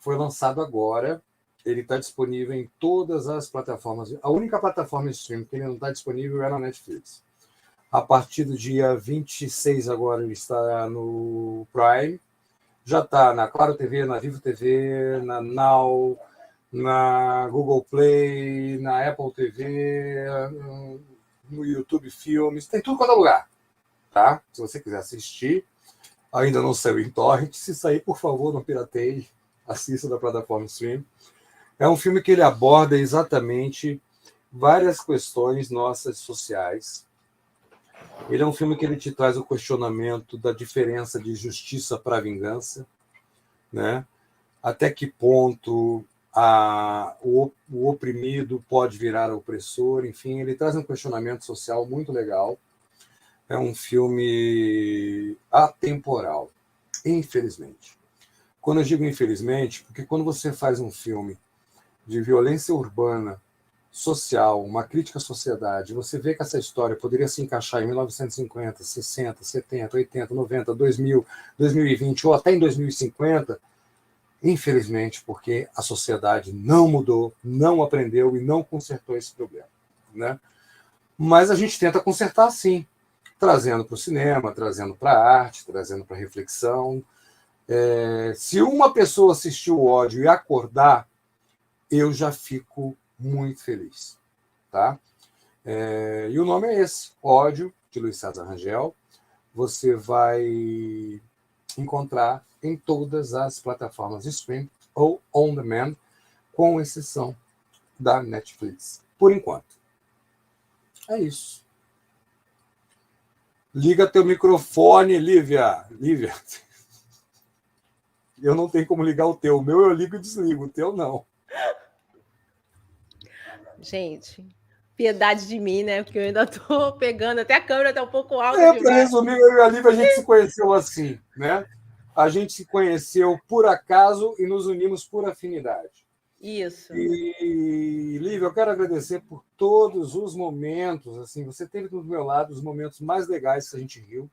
Foi lançado agora. Ele está disponível em todas as plataformas. A única plataforma streaming que ele não está disponível é na Netflix. A partir do dia 26 agora ele está no Prime. Já está na Claro TV, na Vivo TV, na Now, na Google Play, na Apple TV, no YouTube Filmes. Tem tudo quanto é lugar. Tá? Se você quiser assistir, ainda não saiu em torrent. Se sair, por favor, não pirateie. Assista da plataforma stream. É um filme que ele aborda exatamente várias questões nossas sociais. Ele é um filme que ele te traz o questionamento da diferença de justiça para vingança, né? Até que ponto o oprimido pode virar opressor, enfim, ele traz um questionamento social muito legal. É um filme atemporal, infelizmente. Quando eu digo infelizmente, porque quando você faz um filme de violência urbana, social, uma crítica à sociedade, você vê que essa história poderia se encaixar em 1950, 60, 70, 80, 90, 2000, 2020 ou até em 2050, infelizmente, porque a sociedade não mudou, não aprendeu e não consertou esse problema, né? Mas a gente tenta consertar sim, trazendo para o cinema, trazendo para a arte, trazendo para a reflexão. Se uma pessoa assistir o Ódio e acordar, eu já fico muito feliz, tá? E o nome é esse, Ódio, de Luiz César Rangel. Você vai encontrar em todas as plataformas de stream ou on demand, com exceção da Netflix, por enquanto. É isso. Liga teu microfone, Lívia. Lívia. Eu não tenho como ligar o teu. O meu eu ligo e desligo, o teu não. Gente, piedade de mim, né? Porque eu ainda tô pegando, até a câmera tá um pouco alta. Para resumir, eu e a Lívia, a gente se conheceu assim, né? A gente se conheceu por acaso e nos unimos por afinidade. Isso. E, Lívia, eu quero agradecer por todos os momentos. Assim, você teve do meu lado os momentos mais legais que a gente riu,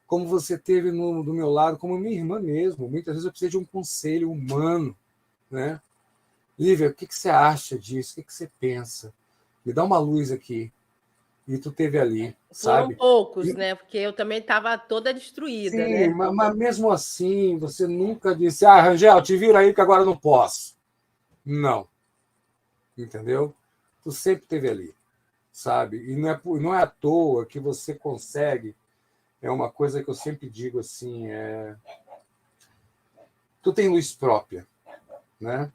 como você teve do meu lado, como minha irmã mesmo. Muitas vezes eu precisei de um conselho humano, né? Lívia, o que você acha disso? O que você pensa? Me dá uma luz aqui. E tu teve ali, sabe? Foram poucos, né? Porque eu também estava toda destruída, sim, né? Mas mesmo assim, você nunca disse, Rangel, te vira aí que agora eu não posso. Não. Entendeu? Tu sempre esteve ali, sabe? E não é à toa que você consegue. É uma coisa que eu sempre digo assim, tu tem luz própria, né?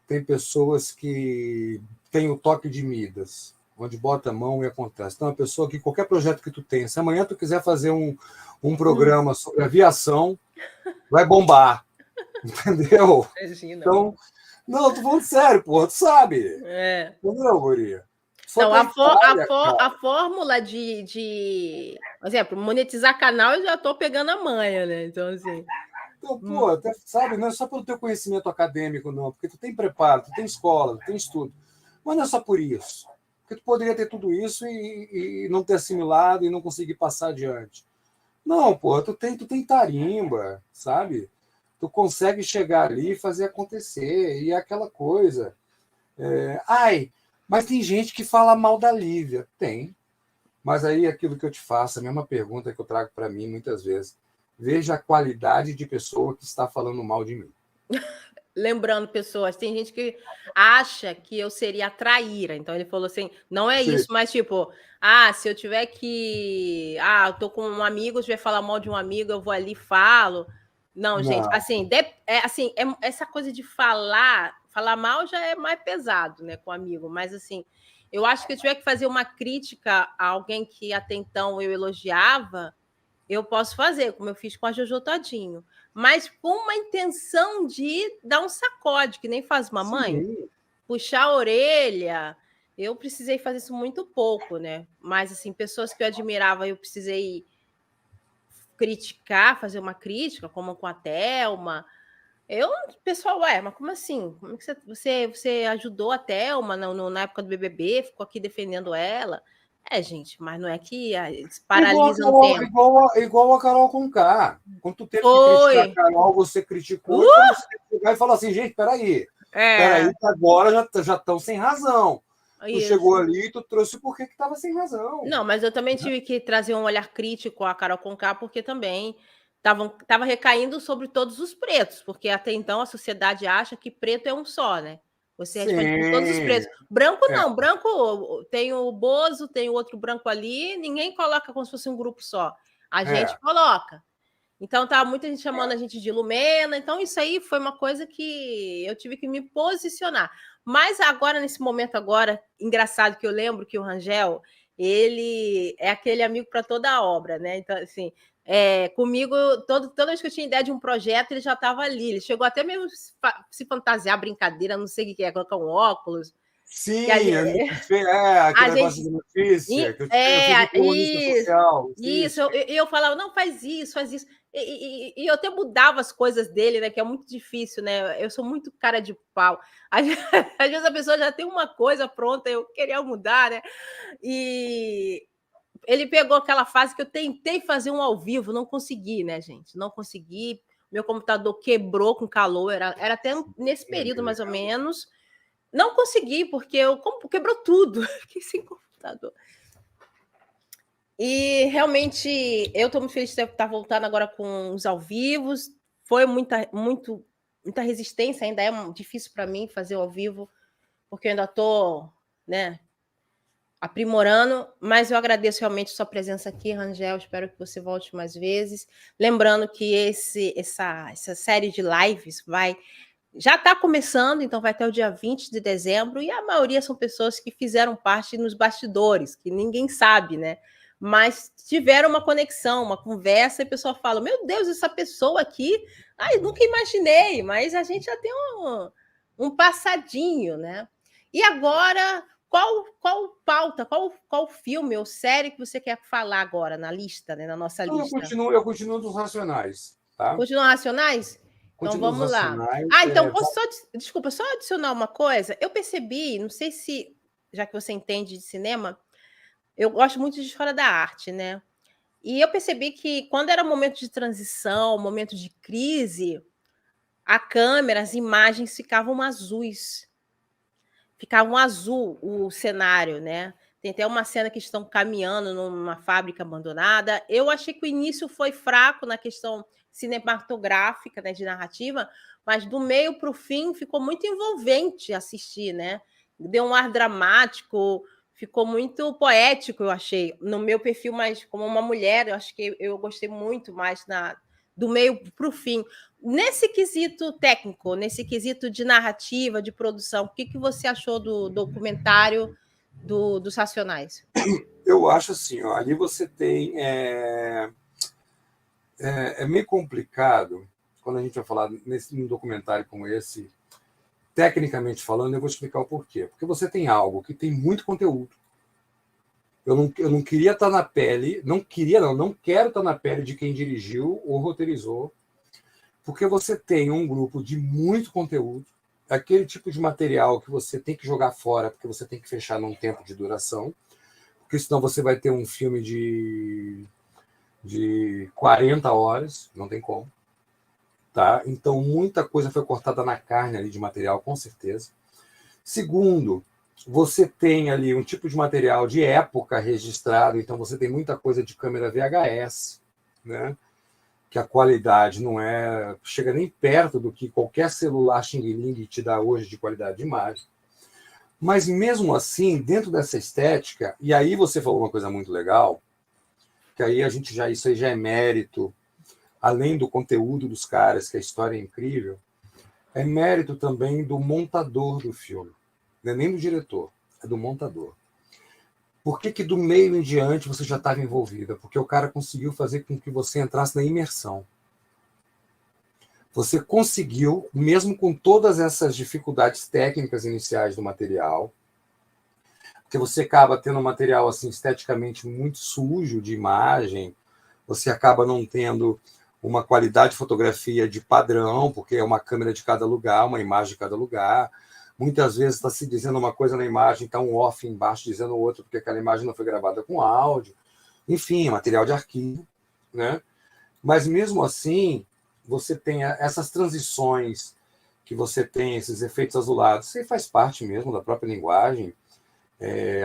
Tem pessoas que têm o toque de Midas, onde bota a mão e acontece. Então, uma pessoa que qualquer projeto que tu tenha, se amanhã tu quiser fazer um programa sobre aviação, vai bombar, entendeu? Imagina. Então, não, tô falando sério, pô, tu sabe. Entendeu, guria? Não, a fórmula de, por exemplo, monetizar canal, eu já estou pegando a manha, né? Então, assim... Então, pô, sabe, não é só pelo teu conhecimento acadêmico, não, porque tu tem preparo, tu tem escola, tu tem estudo. Mas não é só por isso. Porque tu poderia ter tudo isso e não ter assimilado e não conseguir passar adiante. Não, pô, tu tem tarimba, sabe? Tu consegue chegar ali e fazer acontecer. E é aquela coisa. Ai, mas tem gente que fala mal da Lívia. Tem. Mas aí aquilo que eu te faço, a mesma pergunta que eu trago para mim muitas vezes. Veja a qualidade de pessoa que está falando mal de mim. Lembrando, pessoas, tem gente que acha que eu seria a traíra. Então ele falou assim: não é Sim. isso, mas tipo, se eu tiver que. Eu tô com um amigo, tiver falar mal de um amigo, eu vou ali e falo. Não, gente, assim, essa coisa de falar mal já é mais pesado, né, com amigo, mas assim, eu acho que eu tiver que fazer uma crítica a alguém que até então eu elogiava, eu posso fazer, como eu fiz com a Jojo Todinho, mas com uma intenção de dar um sacode, que nem faz mamãe, Sim. puxar a orelha. Eu precisei fazer isso muito pouco, né? Mas, assim, pessoas que eu admirava, eu precisei criticar, fazer uma crítica, como com a Thelma. Pessoal, mas como assim? Como que você ajudou a Thelma na época do BBB, ficou aqui defendendo ela? Gente, mas não é que paralisa o tempo. Igual a Carol Conká. Quando tu teve que criticar a Carol, você criticou, e você chegar e falar assim, gente, peraí, que agora já estão sem razão. Tu chegou ali e tu trouxe o porquê que estava sem razão. Não, mas eu também tive que trazer um olhar crítico à Carol Conká, porque também estava recaindo sobre todos os pretos, porque até então a sociedade acha que preto é um só, né? Você responde por todos os pretos. Branco não, branco tem o Bozo, tem o outro branco ali, ninguém coloca como se fosse um grupo só. A gente coloca. Então, tá muita gente chamando a gente de Lumena. Então, isso aí foi uma coisa que eu tive que me posicionar. Mas agora, nesse momento agora, engraçado que eu lembro que o Rangel, ele é aquele amigo para toda a obra, né? Então, assim, comigo, toda vez que eu tinha ideia de um projeto, ele já estava ali. Ele chegou até mesmo se fantasiar, brincadeira, não sei o que é, colocar um óculos. Sim, aquele negócio de notícia. Isso, eu falava, não, faz isso. E eu até mudava as coisas dele, né? Que é muito difícil, né? Eu sou muito cara de pau. Às vezes a pessoa já tem uma coisa pronta, eu queria mudar, né? E ele pegou aquela fase que eu tentei fazer um ao vivo, não consegui, né, gente? Não consegui. Meu computador quebrou com calor, era até nesse período, mais ou menos. Não consegui, porque quebrou tudo. Fiquei sem computador. E realmente eu estou muito feliz de estar voltando agora com os ao vivos. Foi muita resistência, ainda é difícil para mim fazer ao vivo, porque eu ainda estou, né, aprimorando, mas eu agradeço realmente a sua presença aqui, Rangel. Espero que você volte mais vezes. Lembrando que essa série de lives já está começando, então vai até o dia 20 de dezembro, e a maioria são pessoas que fizeram parte nos bastidores, que ninguém sabe, né? Mas tiveram uma conexão, uma conversa, e a pessoa fala, meu Deus, essa pessoa aqui, nunca imaginei, mas a gente já tem um passadinho, né? E agora, qual pauta, qual filme ou série que você quer falar agora na lista, né, na nossa lista? Eu continuo dos Racionais, tá? Continua Racionais? Então vamos lá. Então, desculpa, só adicionar uma coisa. Eu percebi, não sei se, já que você entende de cinema, eu gosto muito de história da arte, né? E eu percebi que quando era momento de transição, momento de crise, a câmera, as imagens ficavam azuis. Ficavam azul o cenário, né? Tem até uma cena que estão caminhando numa fábrica abandonada. Eu achei que o início foi fraco na questão cinematográfica, né, de narrativa, mas do meio para o fim ficou muito envolvente assistir, né? Deu um ar dramático, ficou muito poético, eu achei. No meu perfil, mais como uma mulher, eu acho que eu gostei muito mais do meio para o fim. Nesse quesito técnico, nesse quesito de narrativa, de produção, o que você achou do documentário dos Racionais? Eu acho assim, ali você tem... É meio complicado quando a gente vai falar num documentário como esse, tecnicamente falando, eu vou explicar o porquê. Porque você tem algo que tem muito conteúdo. Eu não queria estar na pele, não quero estar na pele de quem dirigiu ou roteirizou, porque você tem um grupo de muito conteúdo, aquele tipo de material que você tem que jogar fora, porque você tem que fechar num tempo de duração, porque senão você vai ter um filme de de 40 horas, não tem como. Tá? Então, muita coisa foi cortada na carne ali de material, com certeza. Segundo, você tem ali um tipo de material de época registrado, então você tem muita coisa de câmera VHS, né? Que a qualidade não chega nem perto do que qualquer celular Xing Ling te dá hoje de qualidade de imagem. Mas mesmo assim, dentro dessa estética, e aí você falou uma coisa muito legal, que aí isso aí já é mérito, além do conteúdo dos caras, que a história é incrível, é mérito também do montador do filme. Não é nem do diretor, é do montador. Por que do meio em diante você já estava envolvida? Porque o cara conseguiu fazer com que você entrasse na imersão. Você conseguiu, mesmo com todas essas dificuldades técnicas iniciais do material, porque você acaba tendo um material assim, esteticamente muito sujo de imagem, você acaba não tendo uma qualidade de fotografia de padrão, porque é uma câmera de cada lugar, uma imagem de cada lugar. Muitas vezes está se dizendo uma coisa na imagem, está um off embaixo dizendo outra, porque aquela imagem não foi gravada com áudio. Enfim, material de arquivo, né? Mas mesmo assim, você tem essas transições, que você tem esses efeitos azulados, isso faz parte mesmo da própria linguagem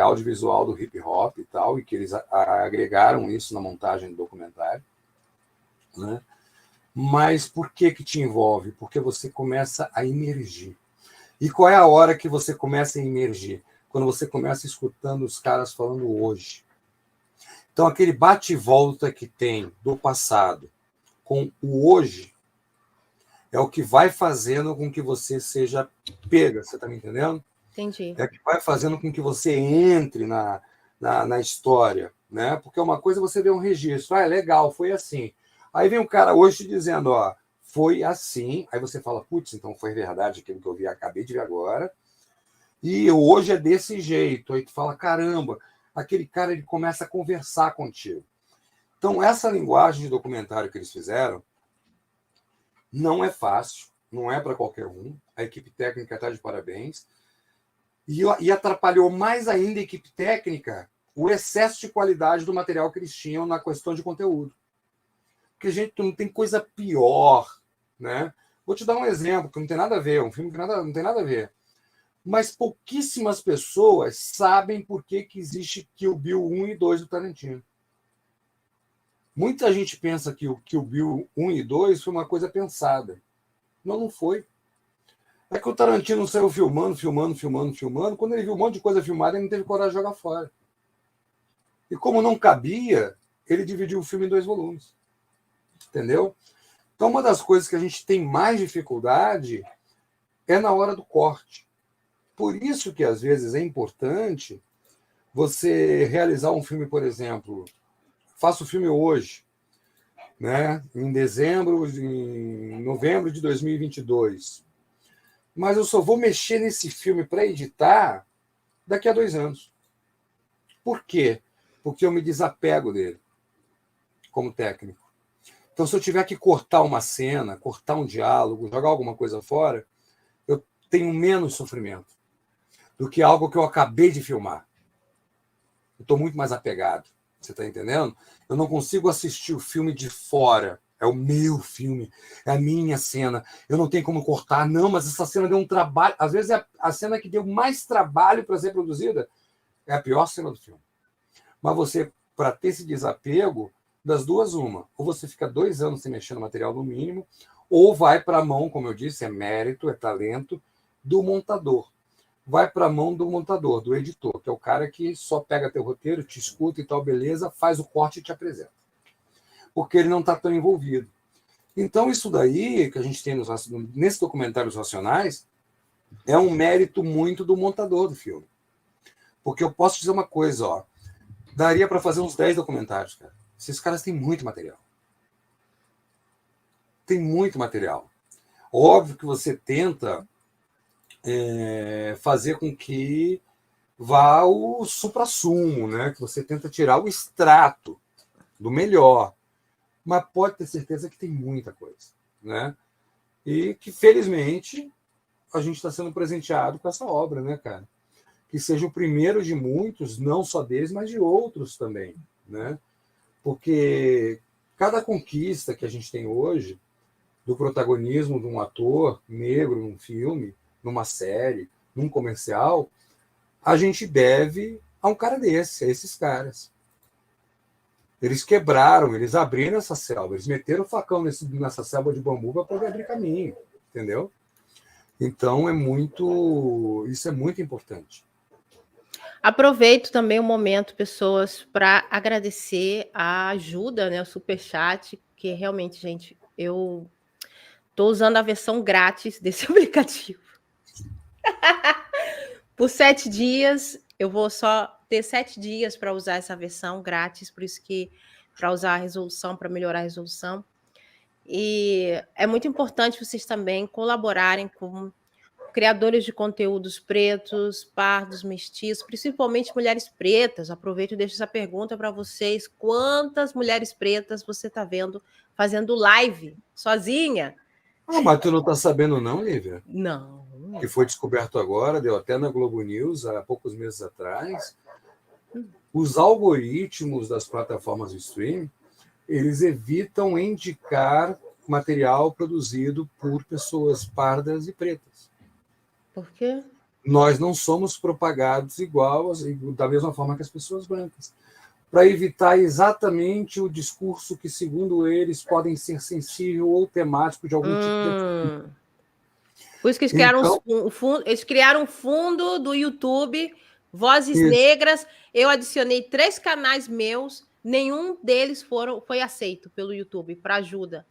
audiovisual do hip hop e tal, e que eles agregaram isso na montagem do documentário, né? Mas por que te envolve? Porque você começa a imergir. E qual é a hora que você começa a emergir? Quando você começa escutando os caras falando hoje. Então, aquele bate e volta que tem do passado com o hoje é o que vai fazendo com que você seja pega, você está me entendendo? Entendi. É o que vai fazendo com que você entre na história, né? Porque uma coisa é você ver um registro, é legal, foi assim. Aí vem um cara hoje te dizendo, ó, foi assim, aí você fala, putz, então foi verdade aquilo que eu vi, acabei de ver agora, e hoje é desse jeito. Aí tu fala, caramba, aquele cara ele começa a conversar contigo. Então, essa linguagem de documentário que eles fizeram não é fácil, não é para qualquer um, a equipe técnica está de parabéns, e atrapalhou mais ainda a equipe técnica o excesso de qualidade do material que eles tinham na questão de conteúdo. Porque, gente, não tem coisa pior, né? Vou te dar um exemplo, que não tem nada a ver, um filme que não tem nada a ver. Mas pouquíssimas pessoas sabem por que existe Kill Bill 1 e 2 do Tarantino. Muita gente pensa que o Kill Bill 1 e 2 foi uma coisa pensada. Não foi. É que o Tarantino saiu filmando. Quando ele viu um monte de coisa filmada, ele não teve coragem de jogar fora. E como não cabia, ele dividiu o filme em 2 volumes. Entendeu? Então, uma das coisas que a gente tem mais dificuldade é na hora do corte. Por isso que, às vezes, é importante você realizar um filme, por exemplo, faço o filme hoje, né? Em novembro de 2022. Mas eu só vou mexer nesse filme para editar daqui a 2 anos. Por quê? Porque eu me desapego dele, como técnico. Então, se eu tiver que cortar uma cena, cortar um diálogo, jogar alguma coisa fora, eu tenho menos sofrimento do que algo que eu acabei de filmar. Eu estou muito mais apegado. Você está entendendo? Eu não consigo assistir o filme de fora. É o meu filme, é a minha cena. Eu não tenho como cortar. Não, mas essa cena deu um trabalho. Às vezes, a cena que deu mais trabalho para ser produzida é a pior cena do filme. Mas você, para ter esse desapego, das duas, uma. Ou você fica 2 anos sem mexer no material no mínimo, ou vai para a mão, como eu disse, é mérito, é talento, do montador. Vai para a mão do montador, do editor, que é o cara que só pega teu roteiro, te escuta e tal, beleza, faz o corte e te apresenta. Porque ele não está tão envolvido. Então, isso daí que a gente tem nesse documentário Os Racionais é um mérito muito do montador do filme. Porque eu posso dizer uma coisa, ó, daria para fazer uns 10 documentários, cara. Esses caras têm muito material. Tem muito material. Óbvio que você tenta fazer com que vá o suprassumo, né? Que você tenta tirar o extrato do melhor. Mas pode ter certeza que tem muita coisa, né? E que, felizmente, a gente está sendo presenteado com essa obra, né, cara? Que seja o primeiro de muitos, não só deles, mas de outros também, né? Porque Cada conquista que a gente tem hoje do protagonismo de um ator negro num filme, numa série, num comercial, a gente deve a um cara desse, a esses caras. Eles quebraram, eles abriram essa selva, eles meteram o facão nessa selva de bambu para poder abrir caminho, entendeu? Então isso é muito importante. Aproveito também o momento, pessoas, para agradecer a ajuda, né, o Superchat, que realmente, gente, eu estou usando a versão grátis desse aplicativo. Por 7 dias, eu vou só ter 7 dias para usar essa versão grátis, por isso que para usar a resolução, para melhorar a resolução. E é muito importante vocês também colaborarem com criadores de conteúdos pretos, pardos, mestiços, principalmente mulheres pretas. Aproveito e deixo essa pergunta para vocês. Quantas mulheres pretas você está vendo fazendo live sozinha? Mas tu não está sabendo não, Lívia? Não. Que foi descoberto agora, deu até na Globo News há poucos meses atrás. Os algoritmos das plataformas de streaming, eles evitam indicar material produzido por pessoas pardas e pretas. Por quê? Nós não somos propagados da mesma forma que as pessoas brancas, para evitar exatamente o discurso que, segundo eles, podem ser sensível ou temático de algum tipo de atividade. Por isso que eles criaram um fundo do YouTube, Vozes Negras. Eu adicionei 3 canais meus, nenhum deles foi aceito pelo YouTube para ajuda.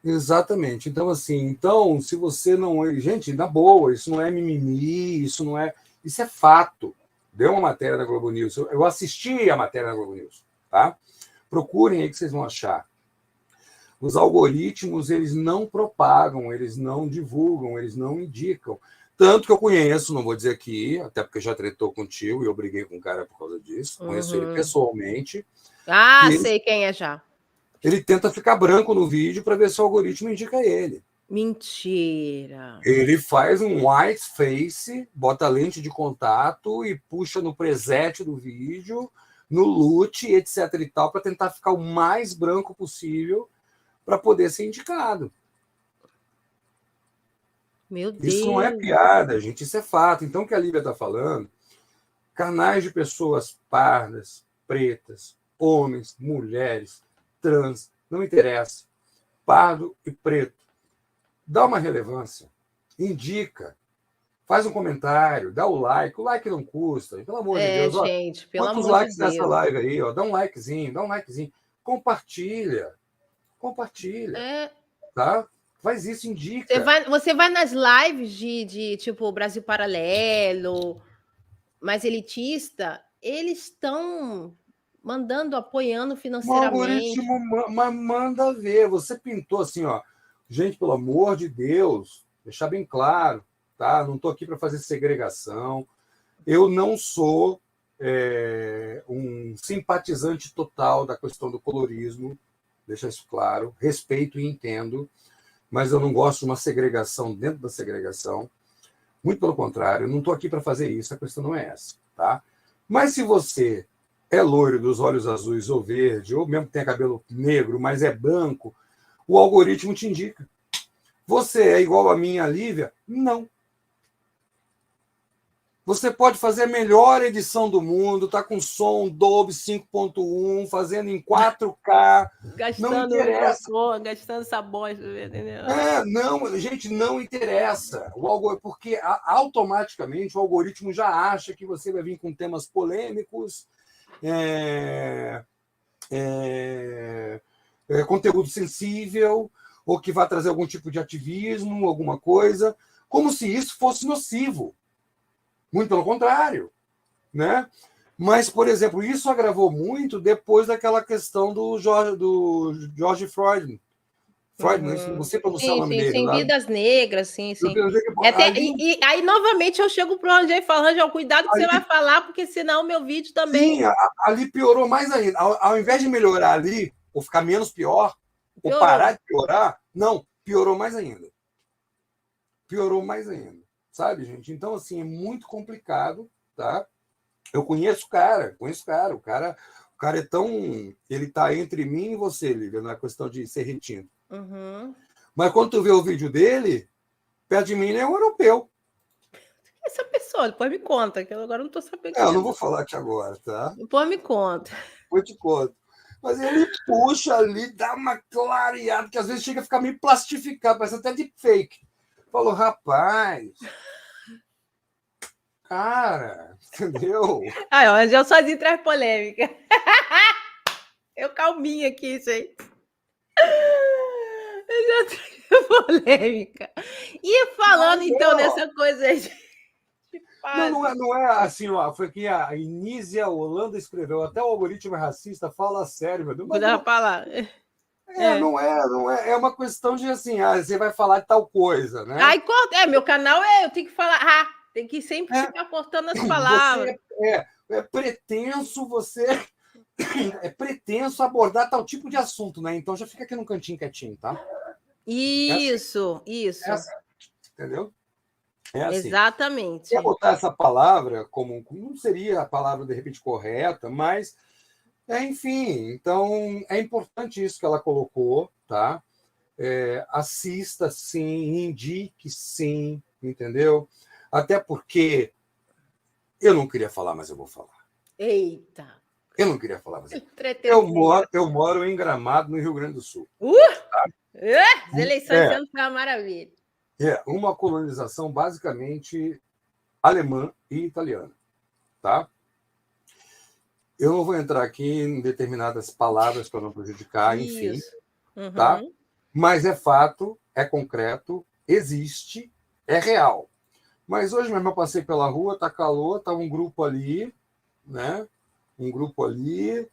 Exatamente. Então, assim, se você não... Gente, na boa, isso não é mimimi, isso é fato. Deu uma matéria na Globo News. Eu assisti a matéria na Globo News, tá? Procurem aí que vocês vão achar. Os algoritmos, eles não propagam, eles não divulgam, eles não indicam. Tanto que eu conheço, não vou dizer aqui, até porque já tretou contigo e eu briguei com o cara por causa disso. Conheço ele pessoalmente. Sei quem é já. Ele tenta ficar branco no vídeo para ver se o algoritmo indica ele. Mentira. Ele faz um white face, bota a lente de contato e puxa no preset do vídeo, no LUT, etc. e tal, para tentar ficar o mais branco possível para poder ser indicado. Meu Deus. Isso não é piada, gente, isso é fato. Então, o que a Lívia está falando, canais de pessoas pardas, pretas, homens, mulheres, trans, não interessa, pardo e preto, dá uma relevância, indica, faz um comentário, dá o like não custa, pelo amor de Deus. Gente, pelo quantos amor likes de Deus. nessa live aí, ó, dá um likezinho, compartilha, tá? Faz isso, indica. Você vai nas lives de tipo Brasil Paralelo, mais elitista, eles estão apoiando financeiramente. O algoritmo manda ver. Você pintou assim, ó. Gente, pelo amor de Deus, deixar bem claro, tá? Não estou aqui para fazer segregação. Eu não sou um simpatizante total da questão do colorismo, deixa isso claro. Respeito e entendo, mas eu não gosto de uma segregação dentro da segregação. Muito pelo contrário, eu não estou aqui para fazer isso, a questão não é essa, tá? Mas se você é loiro, dos olhos azuis ou verde, ou mesmo tem cabelo negro, mas é branco, o algoritmo te indica. Você é igual a minha, Lívia? Não. Você pode fazer a melhor edição do mundo, tá com som Dolby 5.1, fazendo em 4K. Não interessa. Gastando essa bosta, entendeu? Não, gente, não interessa. Porque automaticamente o algoritmo já acha que você vai vir com temas polêmicos, conteúdo sensível, ou que vai trazer algum tipo de ativismo, alguma coisa, como se isso fosse nocivo. Muito pelo contrário, né? Mas, por exemplo, isso agravou muito depois daquela questão do George Floyd. Não sei pronunciar o nome dele. Sim, Vidas Negras, sim. Aí, novamente, eu chego para o Rangel e falo, Rangel, cuidado que você vai falar, porque senão o meu vídeo também... Sim, ali piorou mais ainda. Ao invés de melhorar ali, ou ficar menos pior, ou parar de piorar, não, piorou mais ainda. Sabe, gente? Então, assim, é muito complicado, tá? Eu conheço o cara, O cara é tão... Ele tá entre mim e você, Lívia, na questão de ser retinto. Uhum. Mas quando tu vê o vídeo dele, perto de mim ele é um europeu. Essa pessoa, depois me conta, que eu agora não tô sabendo. Eu não vou falar aqui agora, tá? Depois me conta. Depois te conto. Mas ele puxa ali, dá uma clareada, que às vezes chega a ficar meio plastificado, parece até deepfake. Falou, rapaz, cara, entendeu? Aí, ó, Angel sozinho traz polêmica. Eu calminha aqui, gente. Eu já tenho polêmica. E falando, então, nessa coisa aí de Não é assim, ó, foi que a Inísia Holanda escreveu, até o algoritmo é racista, fala sério, meu Deus. Vou dar uma palavra. Não é uma questão de assim, você vai falar de tal coisa, né? Ai, meu canal eu tenho que falar, tem que sempre ficar cortando as palavras. É pretenso é pretenso abordar tal tipo de assunto, né? Então já fica aqui no cantinho quietinho, tá? Isso. É assim, entendeu? É assim. Exatamente. Quer botar essa palavra como não seria a palavra de repente correta, mas enfim, então é importante isso que ela colocou, tá? Assista sim, indique sim, entendeu? Até porque eu não queria falar, mas eu vou falar. Eita! Eu não queria falar, mas eu moro em Gramado, no Rio Grande do Sul. Tá? As eleições sendo uma maravilha. Uma colonização basicamente alemã e italiana, tá? Eu não vou entrar aqui em determinadas palavras para não prejudicar, enfim, tá? Mas é fato, é concreto, existe, é real. Mas hoje mesmo eu passei pela rua, tá calor, tá um grupo ali, né? Um grupo ali,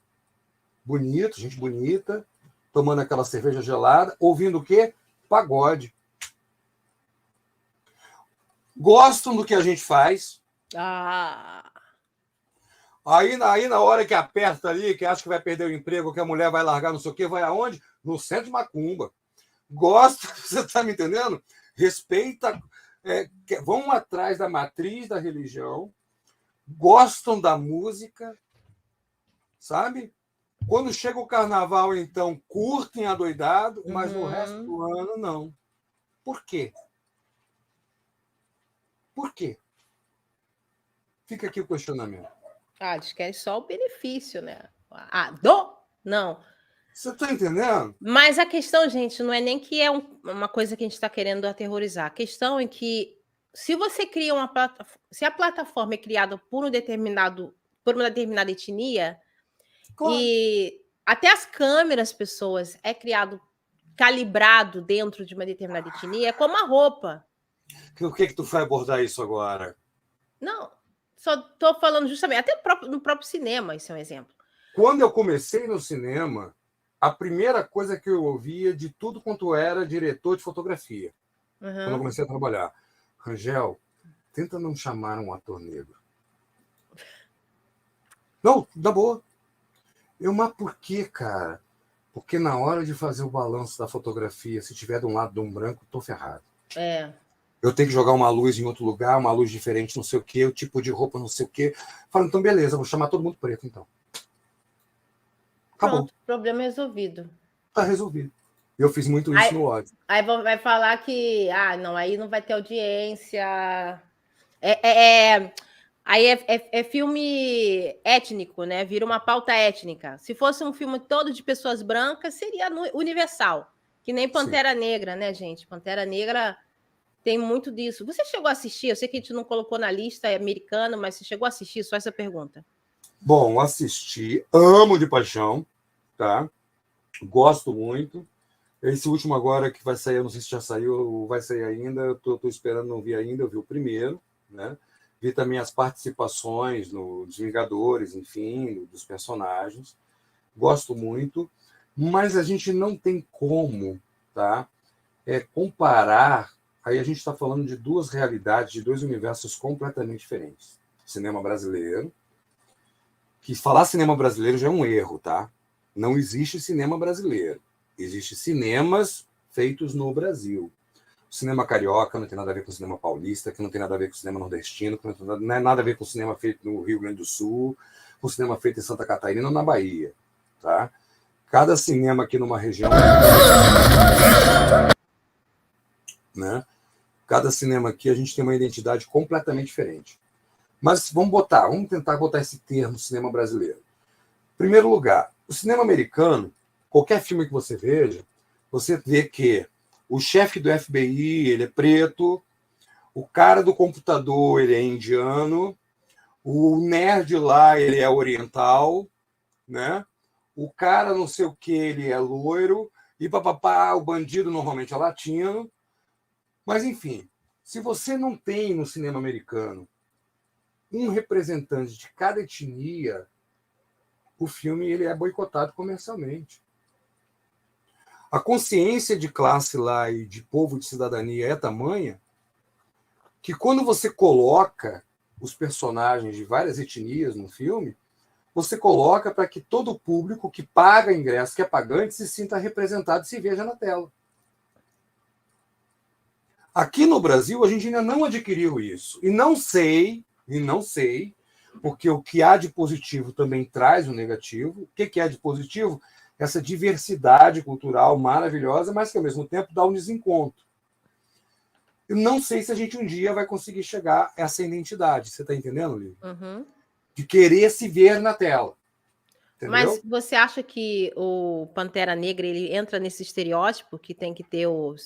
bonito, gente bonita, tomando aquela cerveja gelada, ouvindo o quê? Pagode. Gostam do que a gente faz. Aí na hora que aperta ali, que acha que vai perder o emprego, que a mulher vai largar não sei o quê, vai aonde? No centro de macumba. Gosta, você está me entendendo? Respeita, vão atrás da matriz da religião, gostam da música, sabe? Quando chega o carnaval, então, curtem adoidado, mas no resto do ano, não. Por quê? Por quê? Fica aqui o questionamento. Eles querem só o benefício, né? Não. Você está entendendo? Mas a questão, gente, não é nem que é uma coisa que a gente está querendo aterrorizar. A questão é que se você cria uma plataforma, se a plataforma é criada por uma determinada etnia, claro. E até as câmeras, pessoas, é calibrado dentro de uma determinada etnia, é como a roupa. O que tu vai abordar isso agora? Não, só estou falando justamente, até no próprio cinema, isso é um exemplo. Quando eu comecei no cinema, a primeira coisa que eu ouvia de tudo quanto era diretor de fotografia, quando eu comecei a trabalhar, Rangel, tenta não chamar um ator negro. Não, na boa. Mas por quê, cara? Porque na hora de fazer o balanço da fotografia, se tiver de um lado de um branco, tô ferrado. Eu tenho que jogar uma luz em outro lugar, uma luz diferente, não sei o quê, o tipo de roupa, não sei o quê. Falo, então beleza, vou chamar todo mundo preto, então. Acabou. Pronto, problema resolvido. Tá resolvido. Eu fiz muito isso no ódio. Aí vai falar que, não, aí não vai ter audiência. Aí é filme étnico, né? Vira uma pauta étnica. Se fosse um filme todo de pessoas brancas, seria universal. Que nem Pantera Negra, né, gente? Pantera Negra tem muito disso. Você chegou a assistir? Eu sei que a gente não colocou na lista, é americano, mas você chegou a assistir? Só essa pergunta. Bom, assisti. Amo de paixão, tá? Gosto muito. Esse último agora que vai sair, eu não sei se já saiu ou vai sair ainda. Eu tô esperando, não vi ainda. Eu vi o primeiro, né? Vi também as participações nos Vingadores, enfim, dos personagens. Gosto muito, mas a gente não tem como, tá? Comparar. Aí a gente está falando de duas realidades, de dois universos completamente diferentes. Cinema brasileiro, que falar cinema brasileiro já é um erro, tá? Não existe cinema brasileiro. Existem cinemas feitos no Brasil. cinema carioca não tem nada a ver com o cinema paulista, que não tem nada a ver com o cinema nordestino, que não é nada a ver com o cinema feito no Rio Grande do Sul, com o cinema feito em Santa Catarina ou na Bahia. Tá? Cada cinema aqui numa região... né? Cada cinema aqui a gente tem uma identidade completamente diferente. Mas vamos tentar botar esse termo cinema brasileiro. Em primeiro lugar, o cinema americano, qualquer filme que você veja, você vê que o chefe do FBI ele é preto, o cara do computador ele é indiano, o nerd lá ele é oriental, né? O cara não sei o que ele é loiro, e papapá, o bandido normalmente é latino. Mas, enfim, se você não tem no cinema americano um representante de cada etnia, o filme ele é boicotado comercialmente. A consciência de classe lá e de povo de cidadania é tamanha que quando você coloca os personagens de várias etnias no filme, você coloca para que todo o público que paga ingresso, que é pagante, se sinta representado e se veja na tela. Aqui no Brasil, a gente ainda não adquiriu isso. E não sei, porque o que há de positivo também traz o negativo. O que há de positivo? Essa diversidade cultural maravilhosa, mas que, ao mesmo tempo, dá um desencontro. Eu não sei se a gente um dia vai conseguir chegar a essa identidade. Você está entendendo, Lívia? Uhum. De querer se ver na tela. Entendeu? Mas você acha que o Pantera Negra ele entra nesse estereótipo que tem que ter o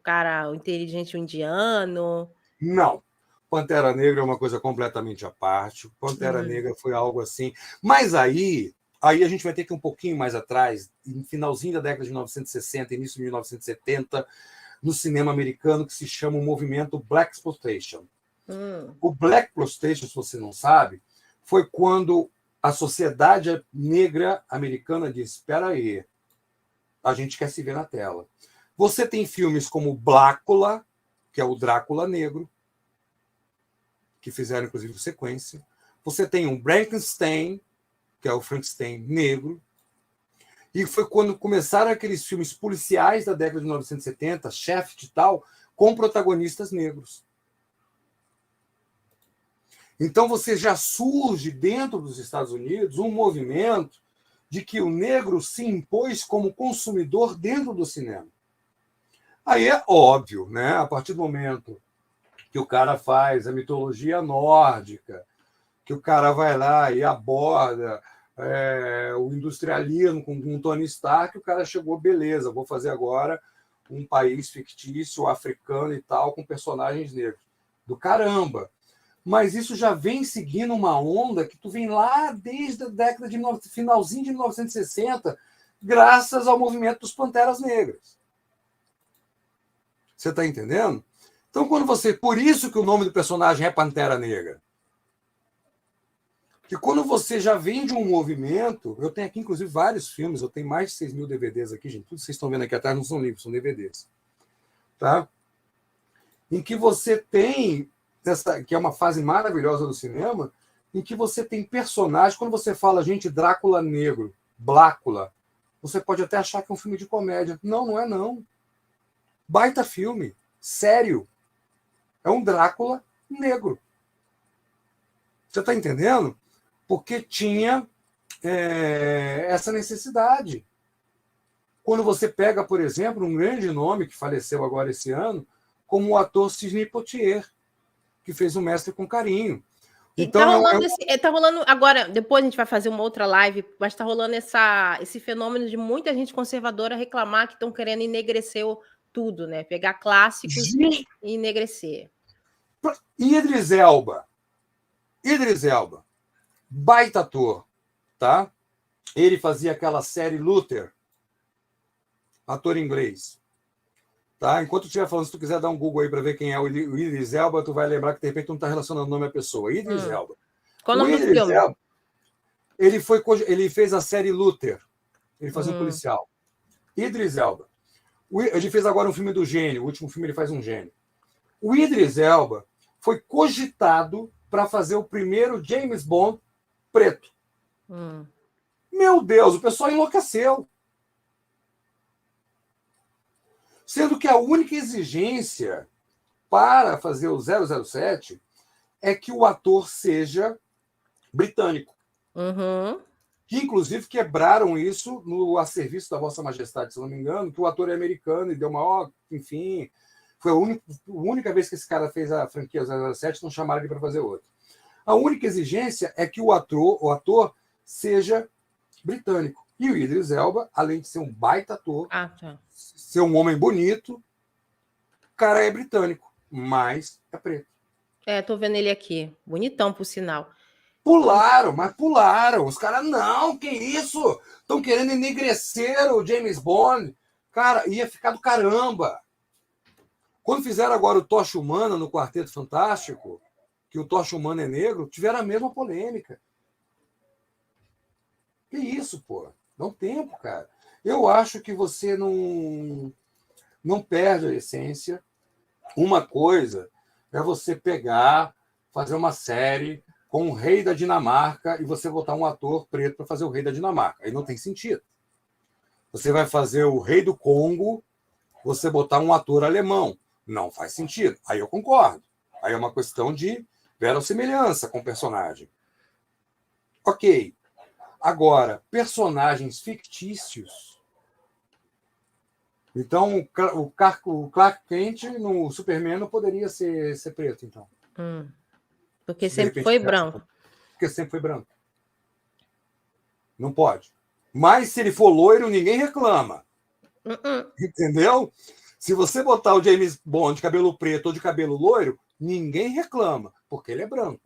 cara, o inteligente o indiano? Não. Pantera Negra é uma coisa completamente à parte. Pantera Negra foi algo assim. Mas aí a gente vai ter que ir um pouquinho mais atrás, no finalzinho da década de 1960, início de 1970, no cinema americano, que se chama o movimento Black Exploitation. O Black Exploitation, se você não sabe, foi quando a sociedade negra americana disse: espera aí, a gente quer se ver na tela. Você tem filmes como Blácula, que é o Drácula negro, que fizeram, inclusive, sequência. Você tem um Frankenstein, que é o Frankenstein negro. E foi quando começaram aqueles filmes policiais da década de 1970, Shaft e tal, com protagonistas negros. Então você já surge dentro dos Estados Unidos um movimento de que o negro se impôs como consumidor dentro do cinema. Aí é óbvio, né? A partir do momento que o cara faz a mitologia nórdica, que o cara vai lá e aborda o industrialismo com Tony Stark, o cara chegou, beleza, vou fazer agora um país fictício, africano e tal, com personagens negros. Do caramba! Mas isso já vem seguindo uma onda que tu vem lá desde a década de finalzinho de 1960, graças ao movimento dos Panteras Negras. Você está entendendo? Então, por isso que o nome do personagem é Pantera Negra. Que quando você já vem de um movimento, eu tenho aqui, inclusive, vários filmes, eu tenho mais de 6 mil DVDs aqui, gente. Tudo que vocês estão vendo aqui atrás não são livros, são DVDs. Tá? Em que você tem, que é uma fase maravilhosa do cinema, em que você tem personagens, quando você fala, gente, Drácula negro, Blácula, você pode até achar que é um filme de comédia. Não, não é não. Baita filme, sério. É um Drácula negro. Você está entendendo? Porque tinha essa necessidade. Quando você pega, por exemplo, um grande nome que faleceu agora esse ano, como o ator Sidney Poitier, que fez O Mestre com Carinho. Então, tá rolando agora, depois a gente vai fazer uma outra live, mas está rolando esse fenômeno de muita gente conservadora reclamar que estão querendo enegrecer tudo, né? Pegar clássicos e enegrecer. Idris Elba, baita ator, tá? Ele fazia aquela série Luther, ator inglês. Tá? Enquanto eu estiver falando, se tu quiser dar um Google aí para ver quem é o Idris Elba, tu vai lembrar que de repente tu não está relacionando o nome à pessoa. Idris Elba. Qual o nome do filme? Elba, ele fez a série Luther. Ele fazia um policial. Idris Elba. Ele fez agora um filme do gênio. O último filme ele faz um gênio. O Idris Elba foi cogitado para fazer o primeiro James Bond preto. Meu Deus, o pessoal enlouqueceu. Sendo que a única exigência para fazer o 007 é que o ator seja britânico. Uhum. Que, inclusive, quebraram isso no A Serviço da Vossa Majestade, se não me engano, que o ator é americano e deu maior... Enfim, foi a única vez que esse cara fez a franquia 007, não chamaram ele para fazer outra. A única exigência é que o ator seja britânico. E o Idris Elba, além de ser um baita ator, ser um homem bonito, o cara é britânico, mas é preto. Tô vendo ele aqui. Bonitão, por sinal. Pularam. Os caras, não, que isso? Estão querendo enegrecer o James Bond. Cara, ia ficar do caramba. Quando fizeram agora o Tocha Humana no Quarteto Fantástico, que o Tocha Humana é negro, tiveram a mesma polêmica. Que isso, pô? Dá um tempo, cara. Eu acho que você não perde a essência. Uma coisa é você pegar, fazer uma série com o rei da Dinamarca e você botar um ator preto para fazer o rei da Dinamarca. Aí não tem sentido. Você vai fazer o rei do Congo, você botar um ator alemão. Não faz sentido. Aí eu concordo. Aí é uma questão de verossimilhança com o personagem. Ok. Agora, personagens fictícios. Então, o Clark Kent no Superman não poderia ser preto, então. Porque sempre foi branco. Porque sempre foi branco. Não pode. Mas se ele for loiro, ninguém reclama. Entendeu? Se você botar o James Bond de cabelo preto ou de cabelo loiro, ninguém reclama, porque ele é branco.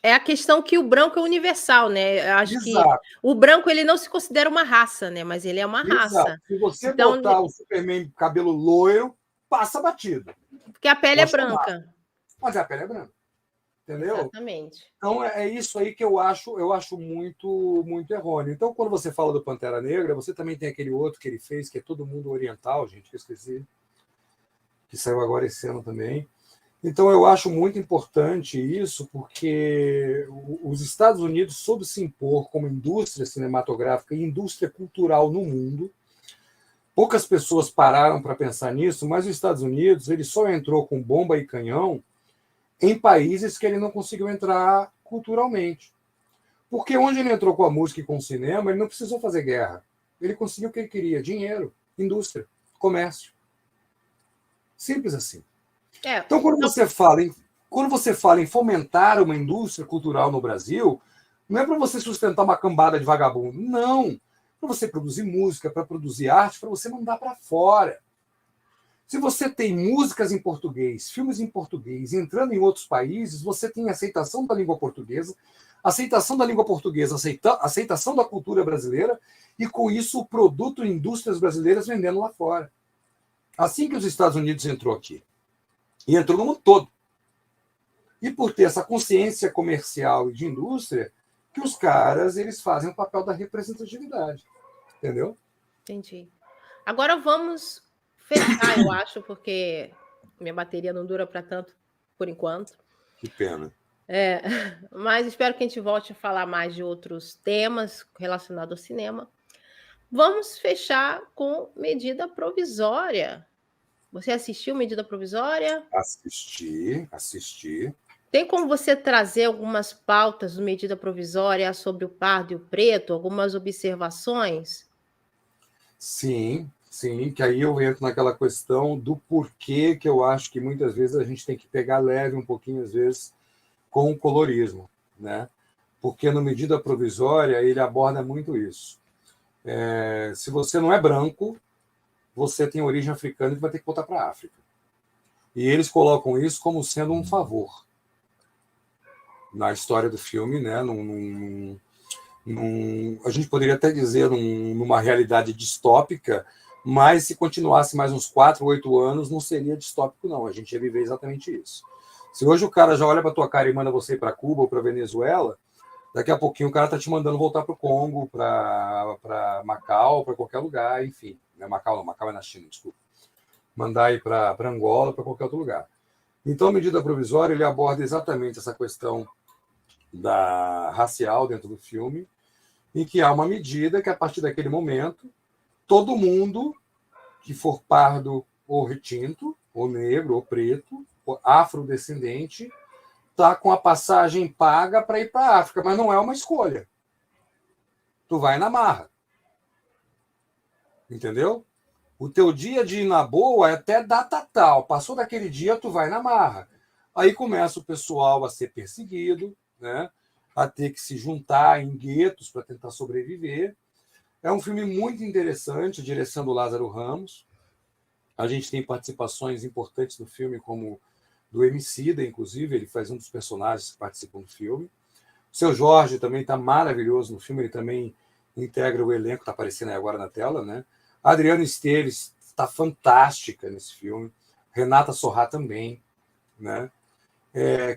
É a questão que o branco é universal, né? Eu acho que o branco ele não se considera uma raça, né? Mas ele é uma raça. Se você botar o Superman de cabelo loiro, passa batido. Porque a pele é branca. Mas a pele é branca. Entendeu? Exatamente. Então é isso aí que eu acho muito, muito errôneo. Então, quando você fala do Pantera Negra, você também tem aquele outro que ele fez, que é Todo Mundo Oriental, gente, que eu esqueci, que saiu agora esse ano também. Então, eu acho muito importante isso, porque os Estados Unidos soube se impor como indústria cinematográfica e indústria cultural no mundo. Poucas pessoas pararam para pensar nisso, mas os Estados Unidos ele só entrou com bomba e canhão em países que ele não conseguiu entrar culturalmente. Porque onde ele entrou com a música e com o cinema, ele não precisou fazer guerra. Ele conseguiu o que ele queria: dinheiro, indústria, comércio. Simples assim. Então, quando você fala em fomentar uma indústria cultural no Brasil, não é para você sustentar uma cambada de vagabundo. Não. Para você produzir música, para produzir arte, para você mandar para fora. Se você tem músicas em português, filmes em português, entrando em outros países, você tem aceitação da língua portuguesa, aceitação da cultura brasileira, e com isso o produto e indústrias brasileiras vendendo lá fora. Assim que os Estados Unidos entrou aqui. E entrou no mundo todo. E por ter essa consciência comercial e de indústria, que os caras eles fazem o papel da representatividade. Entendeu? Entendi. Agora vamos fechar, eu acho, porque minha bateria não dura para tanto por enquanto. Que pena. Mas espero que a gente volte a falar mais de outros temas relacionados ao cinema. Vamos fechar com Medida Provisória. Você assistiu Medida Provisória? Assisti. Tem como você trazer algumas pautas do Medida Provisória sobre o pardo e o preto, algumas observações? Sim, que aí eu entro naquela questão do porquê que eu acho que muitas vezes a gente tem que pegar leve um pouquinho, às vezes, com o colorismo, né? Porque no Medida Provisória ele aborda muito isso. Se você não é branco, você tem origem africana e vai ter que voltar para a África. E eles colocam isso como sendo um favor na história do filme, né? A gente poderia até dizer numa realidade distópica, mas se continuasse mais uns 4 ou 8 anos, não seria distópico, não. A gente ia viver exatamente isso. Se hoje o cara já olha para tua cara e manda você ir para Cuba ou para Venezuela, daqui a pouquinho o cara está te mandando voltar para o Congo, para Macau, para qualquer lugar, enfim. Não é Macau, não. Macau é na China, desculpa. Mandar ir para Angola, para qualquer outro lugar. Então, a medida provisória ele aborda exatamente essa questão da racial dentro do filme, em que há uma medida que, a partir daquele momento, todo mundo que for pardo ou retinto, ou negro, ou preto, ou afrodescendente, está com a passagem paga para ir para a África, mas não é uma escolha. Tu vai na marra. Entendeu? O teu dia de ir na boa é até data tal. Passou daquele dia, tu vai na marra. Aí começa o pessoal a ser perseguido, né? A ter que se juntar em guetos para tentar sobreviver. É um filme muito interessante, direção do Lázaro Ramos. A gente tem participações importantes no filme, como do Emicida, inclusive, ele faz um dos personagens que participam do filme. O Seu Jorge também está maravilhoso no filme, ele também integra o elenco, está aparecendo aí agora na tela, né? A Adriana Esteves está fantástica nesse filme. Renata Sorrah também, né?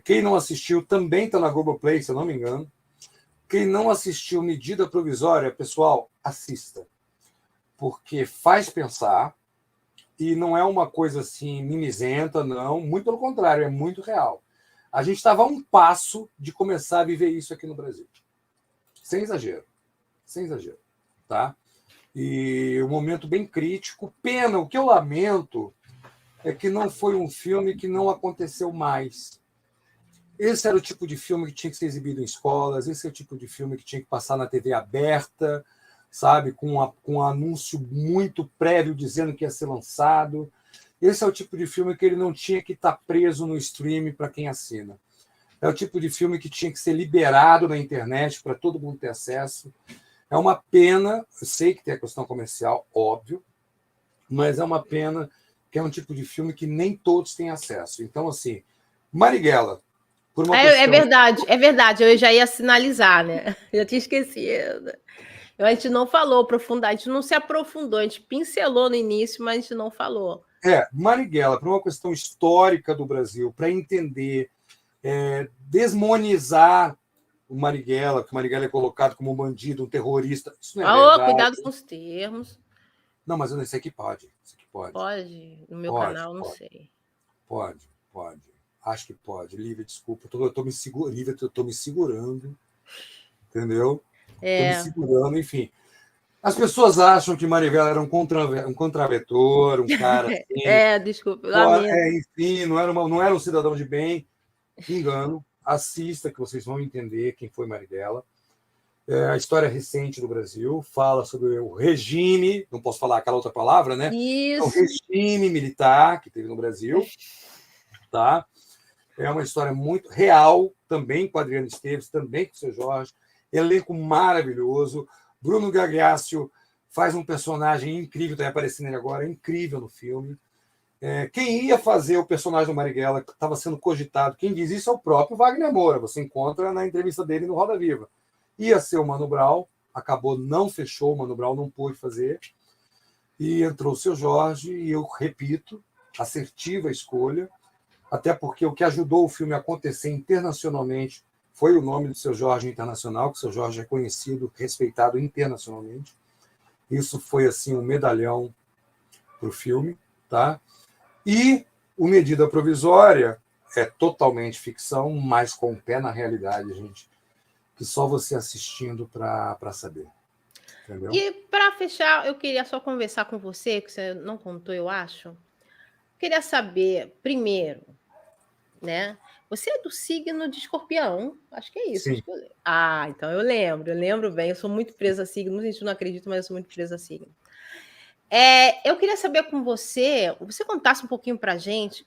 Quem não assistiu também está na Globoplay, se eu não me engano. Quem não assistiu Medida Provisória, pessoal, assista. Porque faz pensar e não é uma coisa assim mimizenta, não. Muito pelo contrário, é muito real. A gente estava a um passo de começar a viver isso aqui no Brasil. Sem exagero. Sem exagero. Tá? E um momento bem crítico. Pena, o que eu lamento é que não foi um filme que não aconteceu mais. Esse era o tipo de filme que tinha que ser exibido em escolas, esse é o tipo de filme que tinha que passar na TV aberta, sabe, com um anúncio muito prévio dizendo que ia ser lançado. Esse é o tipo de filme que ele não tinha que estar preso no streaming para quem assina. É o tipo de filme que tinha que ser liberado na internet para todo mundo ter acesso. É uma pena, eu sei que tem a questão comercial, óbvio, mas é uma pena que é um tipo de filme que nem todos têm acesso. Então, assim, Marighella, por uma questão... É verdade, eu já ia sinalizar, né? Eu tinha esquecido. A gente não falou profundamente, a gente não se aprofundou, a gente pincelou no início, mas a gente não falou. Marighella, por uma questão histórica do Brasil, para entender, desmonizar o Marighella, que o Marighella é colocado como um bandido, um terrorista. Isso não é verdade. Cuidado com os termos. Não, mas esse aqui pode. Pode? No meu canal, não sei. Pode. Acho que pode. Lívia, desculpa. Eu estou me segurando. Entendeu? Estou me segurando, enfim. As pessoas acham que Marighella era um contraventor, um cara assim. Desculpa. Enfim, não era um cidadão de bem. Engano. Assista, que vocês vão entender quem foi Marighella. A história recente do Brasil fala sobre o regime, não posso falar aquela outra palavra, né? Isso. O regime militar que teve no Brasil. Tá? É uma história muito real, também com a Adriana Esteves, também com o Seu Jorge. Elenco maravilhoso. Bruno Gagliasso faz um personagem incrível, está aparecendo ele agora, incrível no filme. Quem ia fazer o personagem do Marighella, que estava sendo cogitado, quem diz isso é o próprio Wagner Moura, você encontra na entrevista dele no Roda Viva. Ia ser o Mano Brown, acabou, não fechou, o Mano Brown não pôde fazer, e entrou o Seu Jorge, e eu repito, assertiva a escolha, até porque o que ajudou o filme a acontecer internacionalmente foi o nome do Seu Jorge internacional, que o Seu Jorge é conhecido, respeitado internacionalmente. Isso foi assim um medalhão para o filme, tá? E o Medida Provisória é totalmente ficção, mas com o pé na realidade, gente, que só você assistindo para saber. Entendeu? E para fechar, eu queria só conversar com você, que você não contou, eu acho. Queria saber, primeiro, né? Você é do signo de Escorpião, acho que é isso. Sim. Então eu lembro bem, eu sou muito presa a signo, a gente não acredita, mas eu sou muito presa a signo. Eu queria saber com você contasse um pouquinho pra gente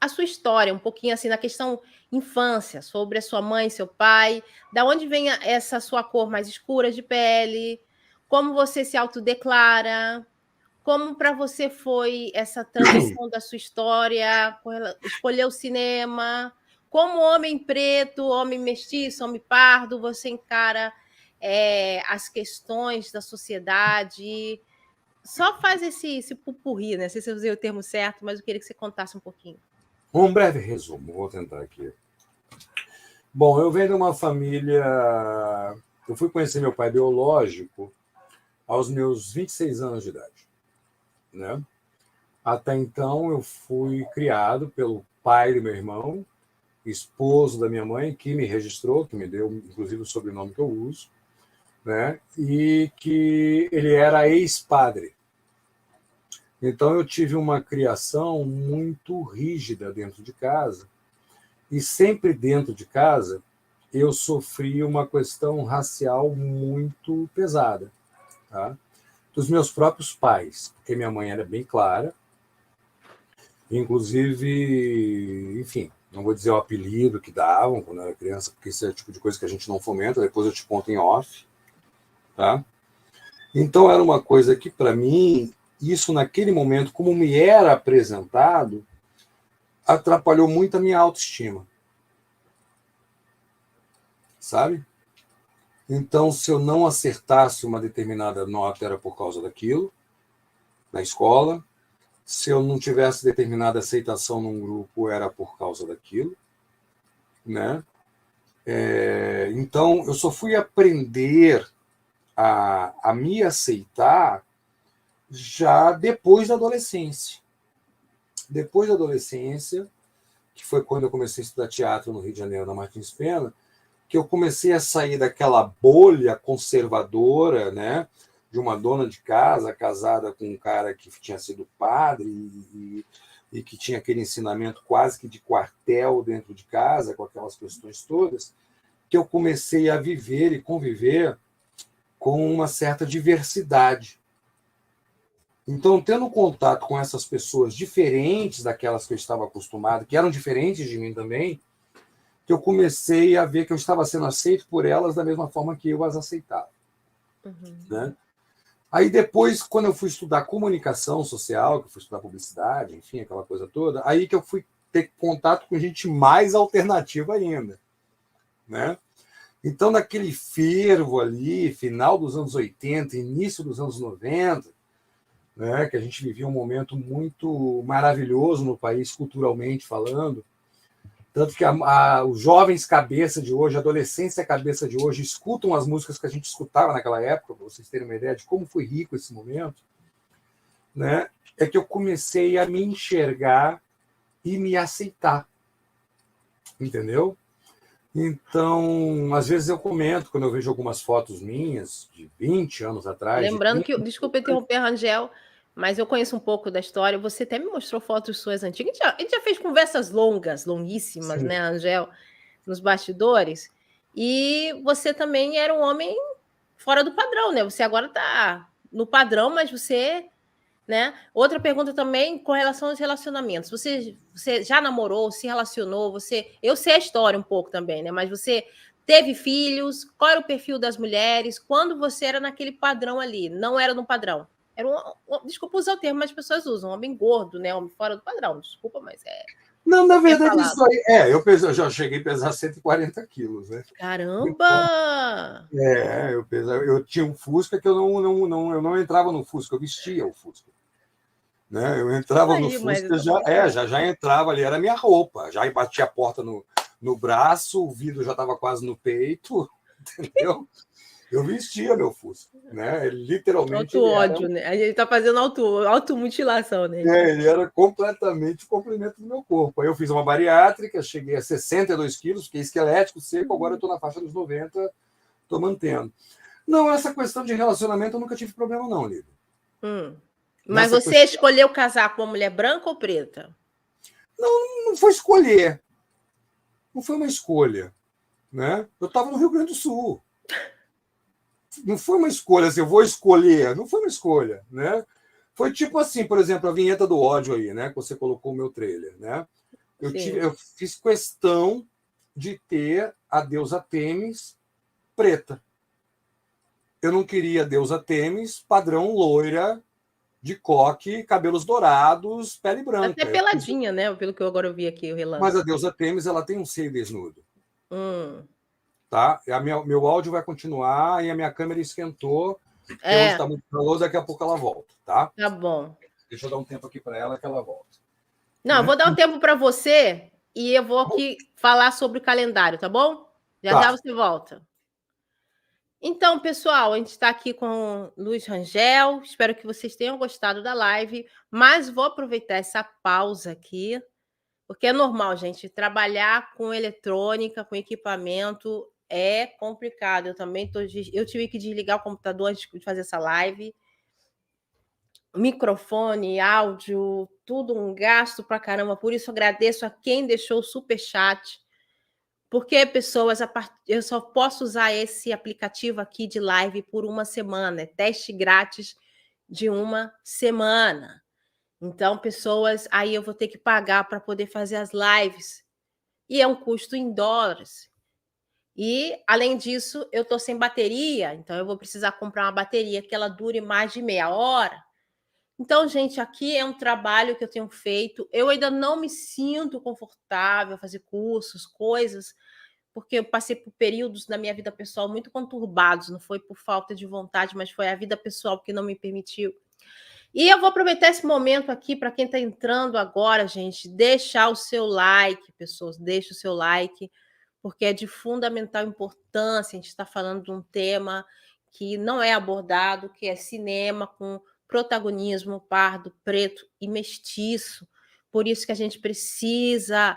a sua história, um pouquinho assim na questão infância, sobre a sua mãe, seu pai, da onde vem essa sua cor mais escura de pele, como você se autodeclara, como para você foi essa transição da sua história, escolher o cinema, como homem preto, homem mestiço, homem pardo, você encara as questões da sociedade. Só faz esse pupurri, né? Não sei se eu usei o termo certo, mas eu queria que você contasse um pouquinho. Um breve resumo, vou tentar aqui. Bom, eu venho de uma família... Eu fui conhecer meu pai biológico aos meus 26 anos de idade, né? Até então, eu fui criado pelo pai do meu irmão, esposo da minha mãe, que me registrou, que me deu, inclusive, o sobrenome que eu uso, né? E que ele era ex-padre. Então, eu tive uma criação muito rígida dentro de casa, e sempre dentro de casa eu sofri uma questão racial muito pesada, tá? Dos meus próprios pais, porque minha mãe era bem clara, inclusive, enfim, não vou dizer o apelido que davam quando eu era criança, porque isso é o tipo de coisa que a gente não fomenta, depois eu te conto em off, tá? Então, era uma coisa que, para mim, isso naquele momento, como me era apresentado, atrapalhou muito a minha autoestima. Sabe? Então, se eu não acertasse uma determinada nota, era por causa daquilo, na escola. Se eu não tivesse determinada aceitação num grupo, era por causa daquilo, né? Então, eu só fui aprender a me aceitar já depois da adolescência. Depois da adolescência, que foi quando eu comecei a estudar teatro no Rio de Janeiro, na Martins Pena, que eu comecei a sair daquela bolha conservadora, né, de uma dona de casa casada com um cara que tinha sido padre e que tinha aquele ensinamento quase que de quartel dentro de casa, com aquelas questões todas, que eu comecei a viver e conviver com uma certa diversidade. Então, tendo contato com essas pessoas diferentes daquelas que eu estava acostumado, que eram diferentes de mim também, que eu comecei a ver que eu estava sendo aceito por elas da mesma forma que eu as aceitava. Né? Aí depois, quando eu fui estudar comunicação social, que eu fui estudar publicidade, enfim, aquela coisa toda, aí que eu fui ter contato com gente mais alternativa ainda. Né? Então, naquele fervo ali, final dos anos 80, início dos anos 90, né, que a gente vivia um momento muito maravilhoso no país, culturalmente falando, tanto que os jovens cabeça de hoje, a adolescência cabeça de hoje, escutam as músicas que a gente escutava naquela época, para vocês terem uma ideia de como foi rico esse momento, né? É que eu comecei a me enxergar e me aceitar. Entendeu? Então, às vezes eu comento, quando eu vejo algumas fotos minhas, de 20 anos atrás... Lembrando que, desculpa interromper, Rangel, mas eu conheço um pouco da história, você até me mostrou fotos suas antigas, a gente já fez conversas longas, longuíssimas, Sim. né, Rangel, nos bastidores, e você também era um homem fora do padrão, né? Você agora está no padrão, mas você... Né? Outra pergunta também com relação aos relacionamentos. Você já namorou, se relacionou? Eu sei a história um pouco também, né? Mas você teve filhos? Qual era o perfil das mulheres? Quando você era naquele padrão ali? Não era no padrão. Era desculpa usar o termo, mas as pessoas usam. Homem gordo, né? Homem fora do padrão. Desculpa, mas é... Não, na verdade, isso aí... Eu já cheguei a pesar 140 quilos, né? Caramba! Então, eu tinha um Fusca que eu não entrava no Fusca, eu vestia o Fusca. Né? Eu entrava no Fusca, já entrava ali, era a minha roupa, já batia a porta no braço, o vidro já estava quase no peito, entendeu? Eu vestia meu Fusca, né? Ele, literalmente... Auto-ódio, né? A gente está fazendo automutilação, né? Ele era completamente o complemento do meu corpo. Aí eu fiz uma bariátrica, cheguei a 62 quilos, fiquei esquelético, seco, agora eu estou na faixa dos 90, estou mantendo. Não, essa questão de relacionamento eu nunca tive problema não, Lívia. Mas você escolheu casar com uma mulher branca ou preta? Não foi escolher. Não foi uma escolha. Né? Eu estava no Rio Grande do Sul. Não foi uma escolha, assim, eu vou escolher. Não foi uma escolha. Né? Foi tipo assim, por exemplo, a vinheta do ódio aí, né? Que você colocou o meu trailer. Né? Eu fiz questão de ter a deusa Têmis preta. Eu não queria a deusa Têmis padrão loira, de coque, cabelos dourados, pele branca. Até peladinha, né? Pelo que eu agora vi aqui o relance. Mas a deusa Têmis, ela tem um seio desnudo. Tá? Meu áudio vai continuar e a minha câmera esquentou. Hoje está muito calor, daqui a pouco ela volta, tá? Tá bom. Deixa eu dar um tempo aqui para ela que ela volta. Não, eu vou dar um tempo para você e eu vou aqui falar sobre o calendário, tá bom? Já você volta. Então, pessoal, a gente está aqui com Luiz Rangel. Espero que vocês tenham gostado da live, mas vou aproveitar essa pausa aqui, porque é normal, gente, trabalhar com eletrônica, com equipamento é complicado. Eu também eu tive que desligar o computador antes de fazer essa live. microfone, áudio, tudo um gasto pra caramba. Por isso, agradeço a quem deixou o superchat. Porque, pessoas, eu só posso usar esse aplicativo aqui de live por uma semana. É teste grátis de uma semana. Então, pessoas, aí eu vou ter que pagar para poder fazer as lives. E é um custo em dólares. E, além disso, eu estou sem bateria, então eu vou precisar comprar uma bateria que ela dure mais de meia hora. Então, gente, aqui é um trabalho que eu tenho feito. Eu ainda não me sinto confortável a fazer cursos, coisas, porque eu passei por períodos na minha vida pessoal muito conturbados. Não foi por falta de vontade, mas foi a vida pessoal que não me permitiu. E eu vou aproveitar esse momento aqui para quem está entrando agora, gente, deixar o seu like, pessoas, deixa o seu like, porque é de fundamental importância. A gente está falando de um tema que não é abordado, que é cinema com protagonismo pardo, preto e mestiço. Por isso que a gente precisa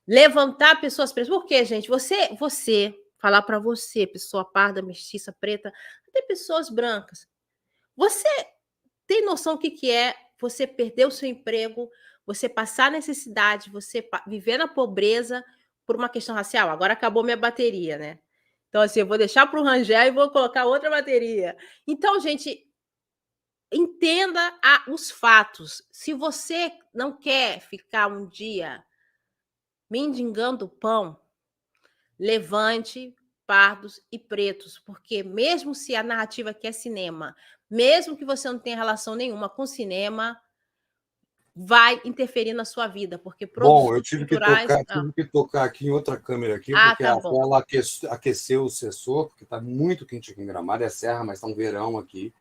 levantar pessoas pretas. Por quê, gente? Você falar para você, pessoa parda, mestiça, preta, até pessoas brancas. Você tem noção do que é você perder o seu emprego, você passar necessidade, você viver na pobreza por uma questão racial? Agora acabou minha bateria, né? Então, assim, eu vou deixar para o Rangel e vou colocar outra bateria. Então, gente, entenda os fatos. Se você não quer ficar um dia mendigando pão, levante pardos e pretos, porque mesmo se a narrativa aqui é cinema, mesmo que você não tenha relação nenhuma com cinema, vai interferir na sua vida, porque Bom, eu tive que tocar aqui em outra câmera aqui, porque tá ela aqueceu o sensor, porque está muito quente aqui em Gramado, é serra, mas está um verão aqui,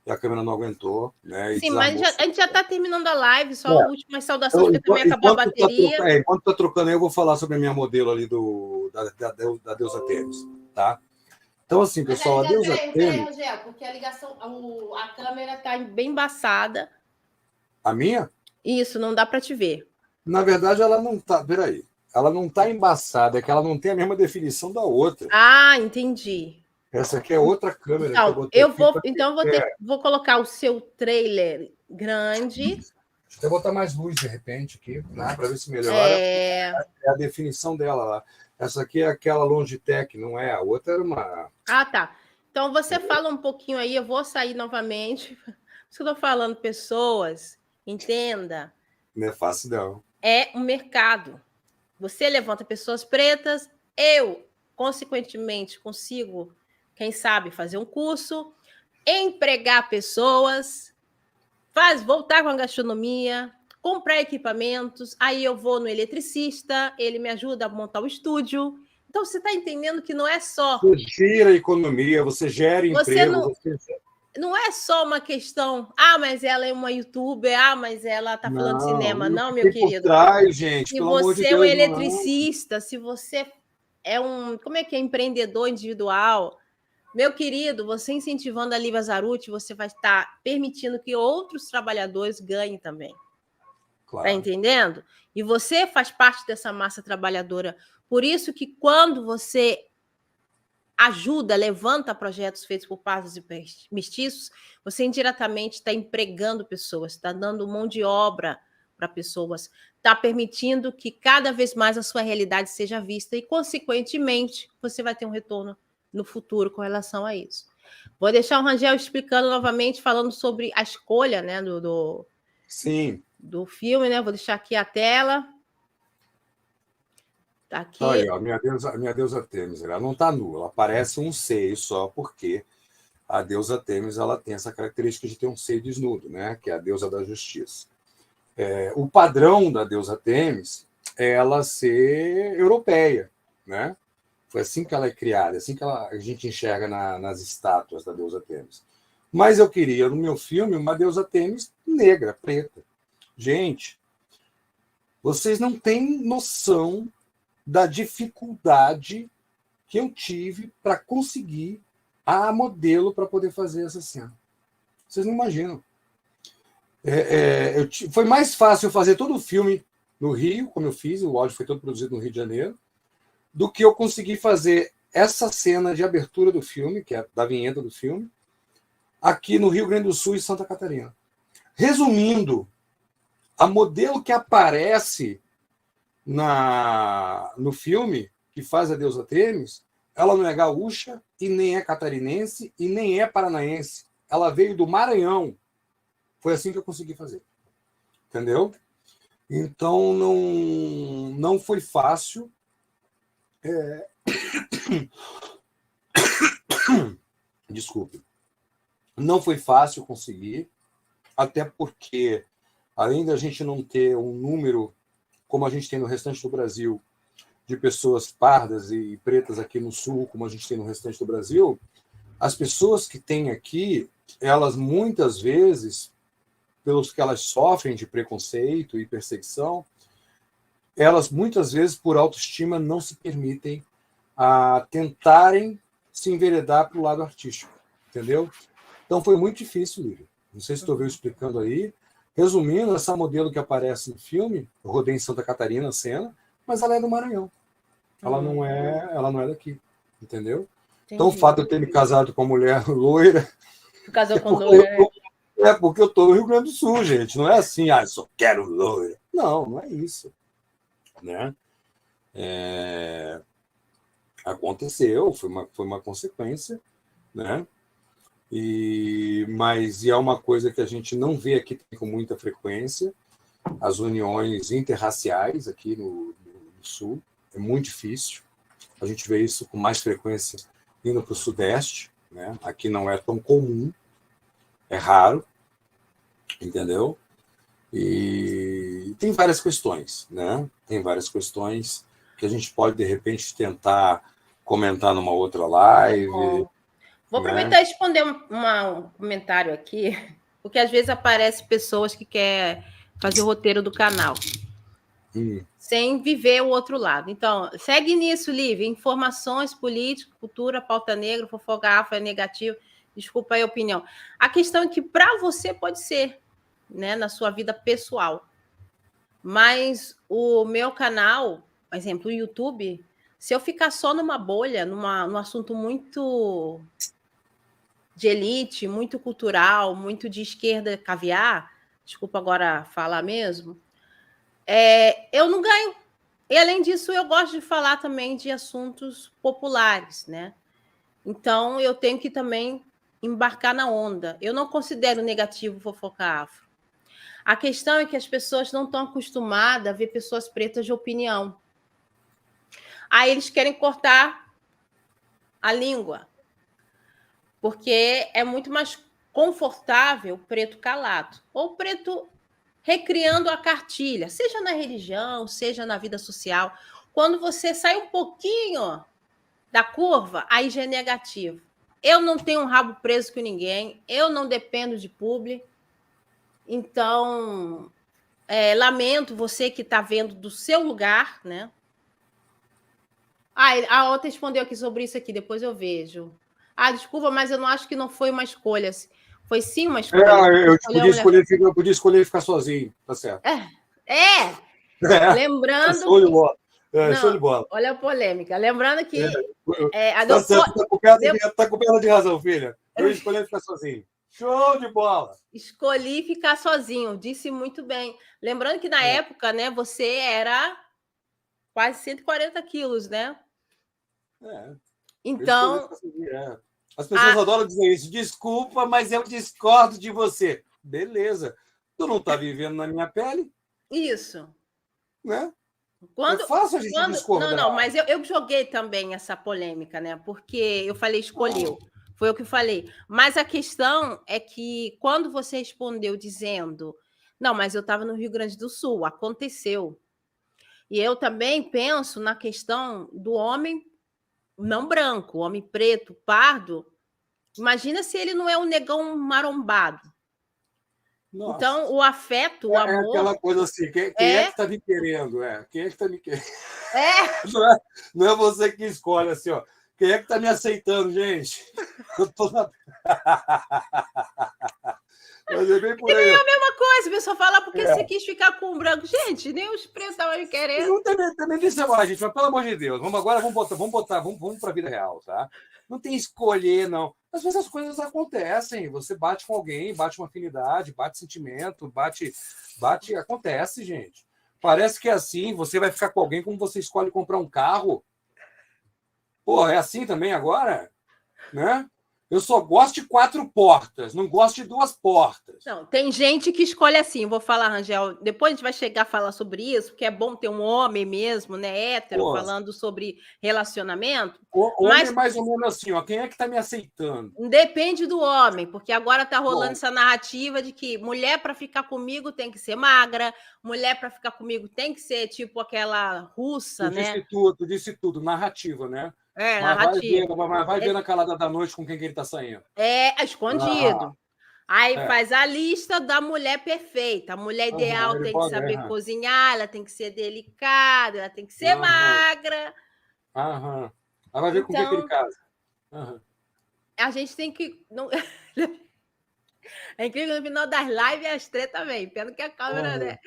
e a câmera não aguentou, né? Sim, mas a gente já está terminando a live, só a última saudação, porque também acabou a bateria. Enquanto está trocando aí, eu vou falar sobre a minha modelo ali da deusa Tênis, tá? Então, assim, pessoal, a deusa Tênis... Rogério, porque a ligação, a câmera está bem embaçada. A minha? Isso, não dá para te ver. Na verdade, ela não está... Peraí. Ela não está embaçada, é que ela não tem a mesma definição da outra. Ah, entendi. Essa aqui é outra câmera. Então, vou colocar o seu trailer grande. Deixa eu até botar mais luz, de repente, aqui, né, para ver se melhora. É a definição dela lá. Essa aqui é aquela Logitech, não é? A outra era uma... Ah, tá. Então, você fala um pouquinho aí, eu vou sair novamente. Por isso que eu estou falando, pessoas, entenda. Não é fácil, não. É um mercado. Você levanta pessoas pretas, eu, consequentemente, consigo, quem sabe, fazer um curso, empregar pessoas, voltar com a gastronomia, comprar equipamentos, aí eu vou no eletricista, ele me ajuda a montar o estúdio. Então, você está entendendo que não é só... Você gira a economia, você gera emprego. Não é só uma questão, mas ela é uma youtuber, mas ela está falando de cinema. Não, meu querido. Por trás, gente, se você é um eletricista, se você é como é que é, empreendedor individual, meu querido, você incentivando a Lívia Zarutti, você vai estar permitindo que outros trabalhadores ganhem também. Claro. Tá entendendo? E você faz parte dessa massa trabalhadora. Por isso que quando você ajuda, levanta projetos feitos por pardos e mestiços, você indiretamente está empregando pessoas, está dando mão de obra para pessoas, está permitindo que cada vez mais a sua realidade seja vista e, consequentemente, você vai ter um retorno no futuro com relação a isso. Vou deixar o Rangel explicando novamente, falando sobre a escolha, né, Sim. do filme, né? Vou deixar aqui a tela. Tá aqui. Olha, a minha deusa Tênis, ela não está nua, ela parece um seio só porque a deusa Tênis ela tem essa característica de ter um seio desnudo, né? Que é a deusa da justiça. O padrão da deusa Tênis é ela ser europeia, né? Foi assim que ela é criada, assim que a gente enxerga nas estátuas da deusa Tênis. Mas eu queria, no meu filme, uma deusa Tênis negra, preta. Gente, vocês não têm noção da dificuldade que eu tive para conseguir a modelo para poder fazer essa cena. Vocês não imaginam. Foi mais fácil fazer todo o filme no Rio, como eu fiz, o áudio foi todo produzido no Rio de Janeiro, do que eu conseguir fazer essa cena de abertura do filme, que é da vinheta do filme, aqui no Rio Grande do Sul e Santa Catarina. Resumindo, a modelo que aparece no filme, que faz a deusa Têmis, ela não é gaúcha, e nem é catarinense, e nem é paranaense. Ela veio do Maranhão. Foi assim que eu consegui fazer. Entendeu? Então, não foi fácil. Desculpe. Não foi fácil conseguir, até porque, além da gente não ter um número, como a gente tem no restante do Brasil, de pessoas pardas e pretas aqui no Sul, como a gente tem no restante do Brasil, as pessoas que tem aqui, elas muitas vezes, pelos que elas sofrem de preconceito e perseguição, elas muitas vezes, por autoestima, não se permitem a tentarem se enveredar para o lado artístico, entendeu? Então foi muito difícil, Lívia. Não sei se estou explicando aí. Resumindo, essa modelo que aparece no filme, eu rodei em Santa Catarina a cena, mas ela é do Maranhão. Ela não é daqui, entendeu? Entendi. Então o fato de eu ter me casado com uma mulher loira... Tu casou com loira, né? É porque eu estou no Rio Grande do Sul, gente. Não é assim, só quero loira. Não é isso. Né? Aconteceu, foi uma consequência, né? Mas é uma coisa que a gente não vê aqui com muita frequência, as uniões interraciais aqui no Sul, é muito difícil. A gente vê isso com mais frequência indo para o Sudeste, né? Aqui não é tão comum, é raro, entendeu? E tem várias questões, né? Tem várias questões que a gente pode, de repente, tentar comentar numa outra live. Vou aproveitar e responder um comentário aqui, porque às vezes aparecem pessoas que querem fazer o roteiro do canal, sem viver o outro lado. Então, segue nisso, Lívia. Informações, política, cultura, pauta negra, fofoca afro, é negativo. Desculpa aí a opinião. A questão é que para você pode ser, né, na sua vida pessoal. Mas o meu canal, por exemplo, o YouTube, se eu ficar só numa bolha, num assunto muito de elite, muito cultural, muito de esquerda caviar, desculpa agora falar mesmo, eu não ganho. E, além disso, eu gosto de falar também de assuntos populares, né? Então, eu tenho que também embarcar na onda. Eu não considero negativo fofoca afro. A questão é que as pessoas não estão acostumadas a ver pessoas pretas de opinião. Aí eles querem cortar a língua, porque é muito mais confortável o preto calado, ou o preto recriando a cartilha, seja na religião, seja na vida social. Quando você sai um pouquinho da curva, aí já é negativo. Eu não tenho um rabo preso com ninguém, eu não dependo de publi. Então, lamento você que está vendo do seu lugar, né? A outra respondeu aqui sobre isso aqui, depois eu vejo. Desculpa, mas eu não acho que não foi uma escolha. Foi sim uma escolha. Eu podia escolher ficar sozinho, tá certo. Lembrando... Show de bola. Show de bola. Olha a polêmica. Lembrando que... Tá coberta de razão, filha. Eu escolhi ficar sozinho. Show de bola! Escolhi ficar sozinho, disse muito bem. Lembrando que na época, né, você era quase 140 quilos, né? Então... As pessoas adoram dizer isso. Desculpa, mas eu discordo de você. Beleza. Tu não tá vivendo na minha pele? Isso. Né? É fácil a gente discordar. Não, mas eu joguei também essa polêmica, né? Porque eu falei escolheu. Foi o que eu falei. Mas a questão é que quando você respondeu dizendo não, mas eu estava no Rio Grande do Sul, aconteceu. E eu também penso na questão do homem não branco, homem preto, pardo. Imagina se ele não é um negão marombado. Nossa. Então, o afeto, o amor... É aquela coisa assim, quem é que está me querendo? Quem é que está me querendo? Não é você que escolhe, assim, ó. Quem é que está me aceitando, gente? Eu tô na... Mas é bem por aí. É a mesma coisa, a pessoa fala porque você quis ficar com o branco. Gente, nem os pretos estavam me querendo. Não também disse mais, gente, mas pelo amor de Deus, vamos para a vida real, tá? Não tem escolher, não. Às vezes as coisas acontecem, você bate com alguém, bate uma afinidade, bate sentimento, bate, acontece, gente. Parece que é assim, você vai ficar com alguém como você escolhe comprar um carro. Pô, é assim também agora? Né? Eu só gosto de 4 portas, não gosto de 2 portas. Não, tem gente que escolhe assim, vou falar, Rangel, depois a gente vai chegar a falar sobre isso, porque é bom ter um homem mesmo, né, hétero, Pô, falando sobre relacionamento. homem Mas é mais ou menos assim, ó, quem é que está me aceitando? depende do homem, porque agora está rolando Bom, essa narrativa de que mulher para ficar comigo tem que ser magra, mulher para ficar comigo tem que ser tipo aquela russa, né? tu disse tudo, narrativa, né? É, Mas narrativa. vai ver na calada da noite com quem que ele está saindo. É escondido. Aí É. faz a lista da mulher perfeita. A mulher ideal ele tem que pode, saber cozinhar, ela tem que ser delicada, ela tem que ser magra. Aham. Aí vai ver com quem que ele casa. Aham. A gente tem que. Não... É incrível, no final das lives as tretas vêm, pelo que a câmera, né?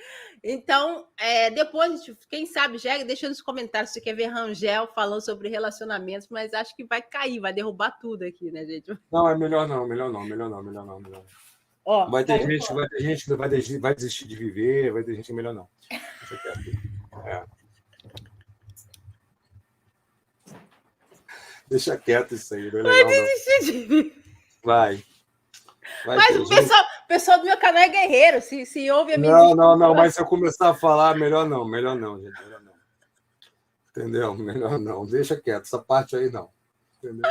Então, depois, quem sabe, já deixa nos comentários se você quer ver Rangel falando sobre relacionamentos, mas acho que vai cair, vai derrubar tudo aqui, né, gente? Não, é melhor não. Ó, vai ter gente que vai desistir de viver, vai ter gente que melhor não. Deixa quieto. Deixa quieto isso aí, não é legal, vai desistir de viver. Vai. Mas o pessoal do meu canal é guerreiro, se ouve a minha Não, mas se eu começar a falar, melhor não, gente, melhor não. Entendeu? Melhor não, deixa quieto, essa parte aí não. Entendeu?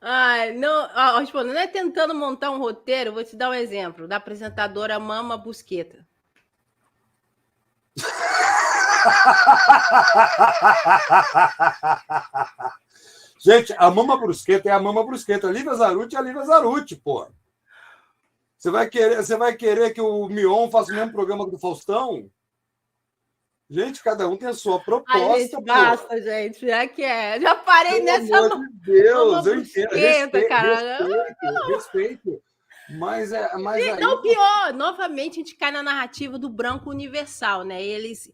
Ai, não, respondendo, não é tentando montar um roteiro, vou te dar um exemplo, da apresentadora Mama Busqueta. Gente, a Mama Brusqueta é a Mama Brusqueta, a Lívia Zarutti é a Lívia Zarutti, pô. Você vai querer que o Mion faça o mesmo programa do Faustão? Gente, cada um tem a sua proposta. Ai, gente, basta, gente. Já parei nessa. Pelo amor de Deus, eu entendo. Respeito. Mas aí... Não, pior, novamente a gente cai na narrativa do branco universal, né? Eles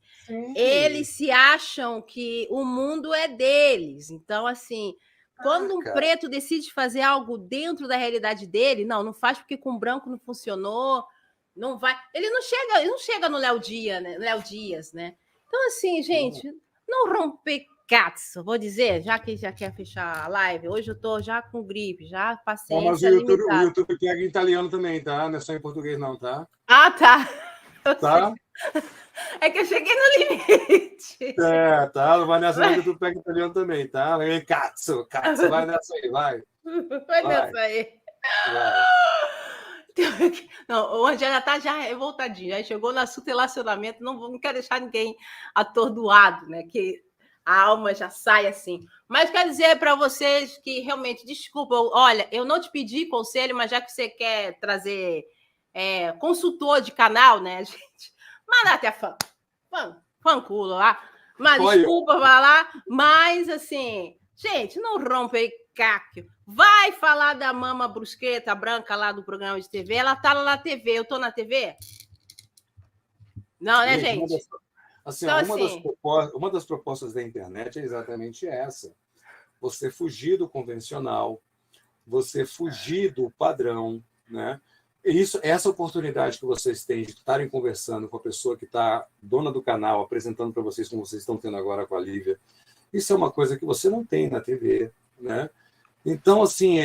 se acham que o mundo é deles. Então, assim, quando um preto decide fazer algo dentro da realidade dele, não faz porque com o branco não funcionou, não vai. Ele não chega no Léo Dias, né? Então, assim, gente, não romper catso, vou dizer, já que já quer fechar a live, hoje eu tô já com gripe, já paciência mas o YouTube pega em italiano também, tá? Não é só em português não, tá? Ah, tá. Tá? É que eu cheguei no limite. Tá, vai nessa aí, o YouTube pega em italiano também, tá? Catso, vai nessa aí, vai. Vai nessa aí. Vai. Não, o Angel já tá revoltadinho, já chegou no assunto relacionamento, não quer deixar ninguém atordoado, né? Que a alma já sai assim. Mas quero dizer para vocês que realmente, desculpa, olha, eu não te pedi conselho, mas já que você quer trazer consultor de canal, né, gente? Manda até fã-culo lá. Mas desculpa, vai lá. Mas, assim, gente, não rompe aí, Cáquio. Vai falar da Mama Brusqueta branca lá do programa de TV. Ela tá lá na TV. Eu tô na TV? Não, né, gente? Uma das propostas da internet é exatamente essa. Você fugir do convencional, você fugir do padrão, né? E essa oportunidade que vocês têm de estarem conversando com a pessoa que está dona do canal, apresentando para vocês como vocês estão tendo agora com a Lívia, isso é uma coisa que você não tem na TV, né? Então, assim,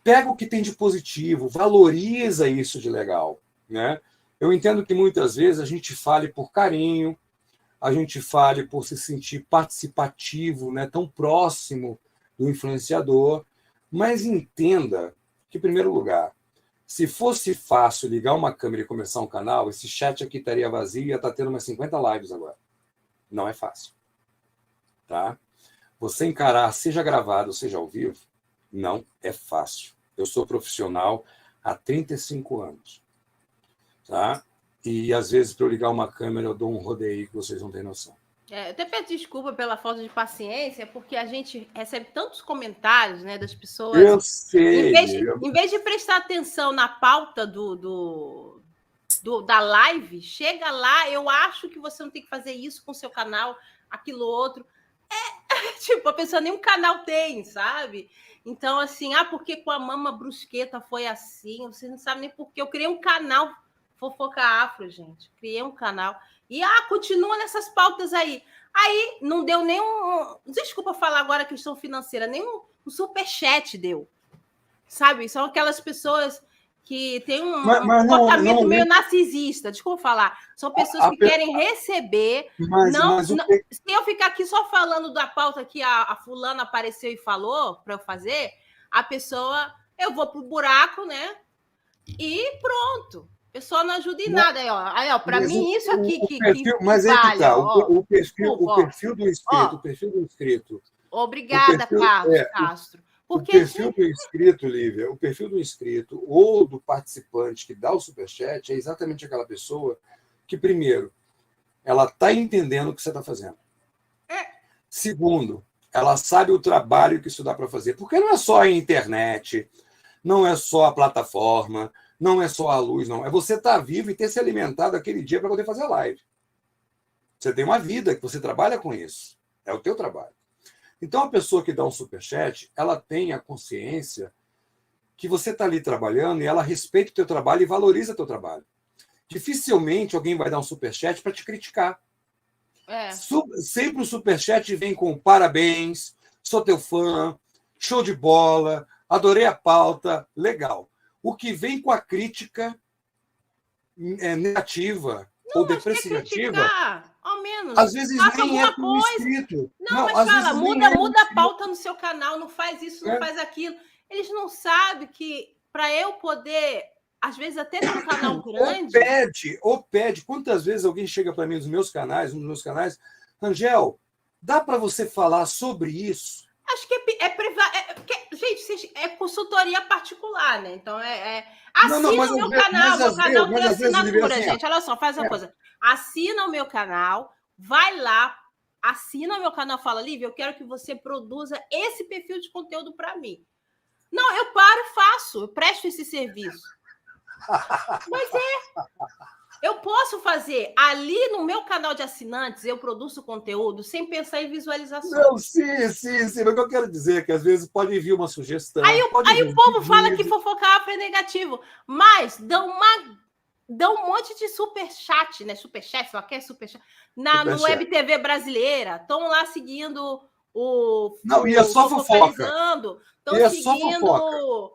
pega o que tem de positivo, valoriza isso de legal, né? Eu entendo que muitas vezes a gente fale por carinho, a gente fale por se sentir participativo, né, tão próximo do influenciador, mas entenda que, em primeiro lugar, se fosse fácil ligar uma câmera e começar um canal, esse chat aqui estaria vazio e ia estar tendo umas 50 lives agora. Não é fácil. Tá? Você encarar, seja gravado, seja ao vivo, não é fácil. Eu sou profissional há 35 anos. Tá? E, às vezes, para eu ligar uma câmera, eu dou um rodeio que vocês não têm noção. Eu até peço desculpa pela falta de paciência, porque a gente recebe tantos comentários, né, das pessoas. Eu sei. Em vez de prestar atenção na pauta da live, chega lá, eu acho que você não tem que fazer isso com o seu canal, aquilo outro. tipo, a pessoa nem um canal tem, sabe? Então, assim, porque com a Mama Brusqueta foi assim, vocês não sabem nem por quê. Eu criei um canal Fofoca Afro, gente. Criei um canal. E, continua nessas pautas aí. Aí, não deu nenhum... Desculpa falar agora a questão financeira. Nem um superchat deu. Sabe? São aquelas pessoas que têm um comportamento meio narcisista. Desculpa falar. São pessoas que querem receber. Se eu ficar aqui só falando da pauta que a fulana apareceu e falou para eu fazer, a pessoa... Eu vou pro buraco, né? E pronto. A pessoa não ajuda em nada. Aí, ó, para mim, isso aqui que mas vale. Aí que tá. O perfil do inscrito. Obrigada, Carlos Castro. Porque, o perfil do inscrito, Lívia, o perfil do inscrito ou do participante que dá o superchat é exatamente aquela pessoa que, primeiro, ela está entendendo o que você está fazendo. Segundo, ela sabe o trabalho que isso dá para fazer. Porque não é só a internet, não é só a plataforma, não é só a luz, não. É você estar vivo e ter se alimentado aquele dia para poder fazer a live. Você tem uma vida que você trabalha com isso. É o teu trabalho. Então, a pessoa que dá um superchat, ela tem a consciência que você está ali trabalhando e ela respeita o teu trabalho e valoriza o teu trabalho. Dificilmente alguém vai dar um superchat para te criticar. Sempre o superchat vem com parabéns, sou teu fã, show de bola, adorei a pauta, legal. O que vem com a crítica negativa ou depreciativa... Ao menos. Às vezes nem é com inscrito. Não, mas fala, muda a pauta no seu canal, não faz isso, não faz aquilo. Eles não sabem que para eu poder, às vezes até ter um canal grande... Ou pede. Quantas vezes alguém chega para mim um dos meus canais, Angel, dá para você falar sobre isso? Acho que é privado. Gente, é consultoria particular, né? Então, assina o meu canal. Meu canal tem assinatura, gente. Olha só, faz uma coisa. Assina o meu canal, vai lá, assina o meu canal, fala, Lívia, eu quero que você produza esse perfil de conteúdo para mim. Não, eu paro e faço, eu presto esse serviço. Mas eu posso fazer ali no meu canal de assinantes, eu produzo conteúdo sem pensar em visualização. Não, sim. Mas o que eu quero dizer é que às vezes pode vir uma sugestão. Aí o povo fala que Fofoca Afro é negativo, mas dão um monte de superchat, né? Superchat, só quer superchat. No Web TV brasileira. Estão lá seguindo o... Não, e é só fofoca. Estão seguindo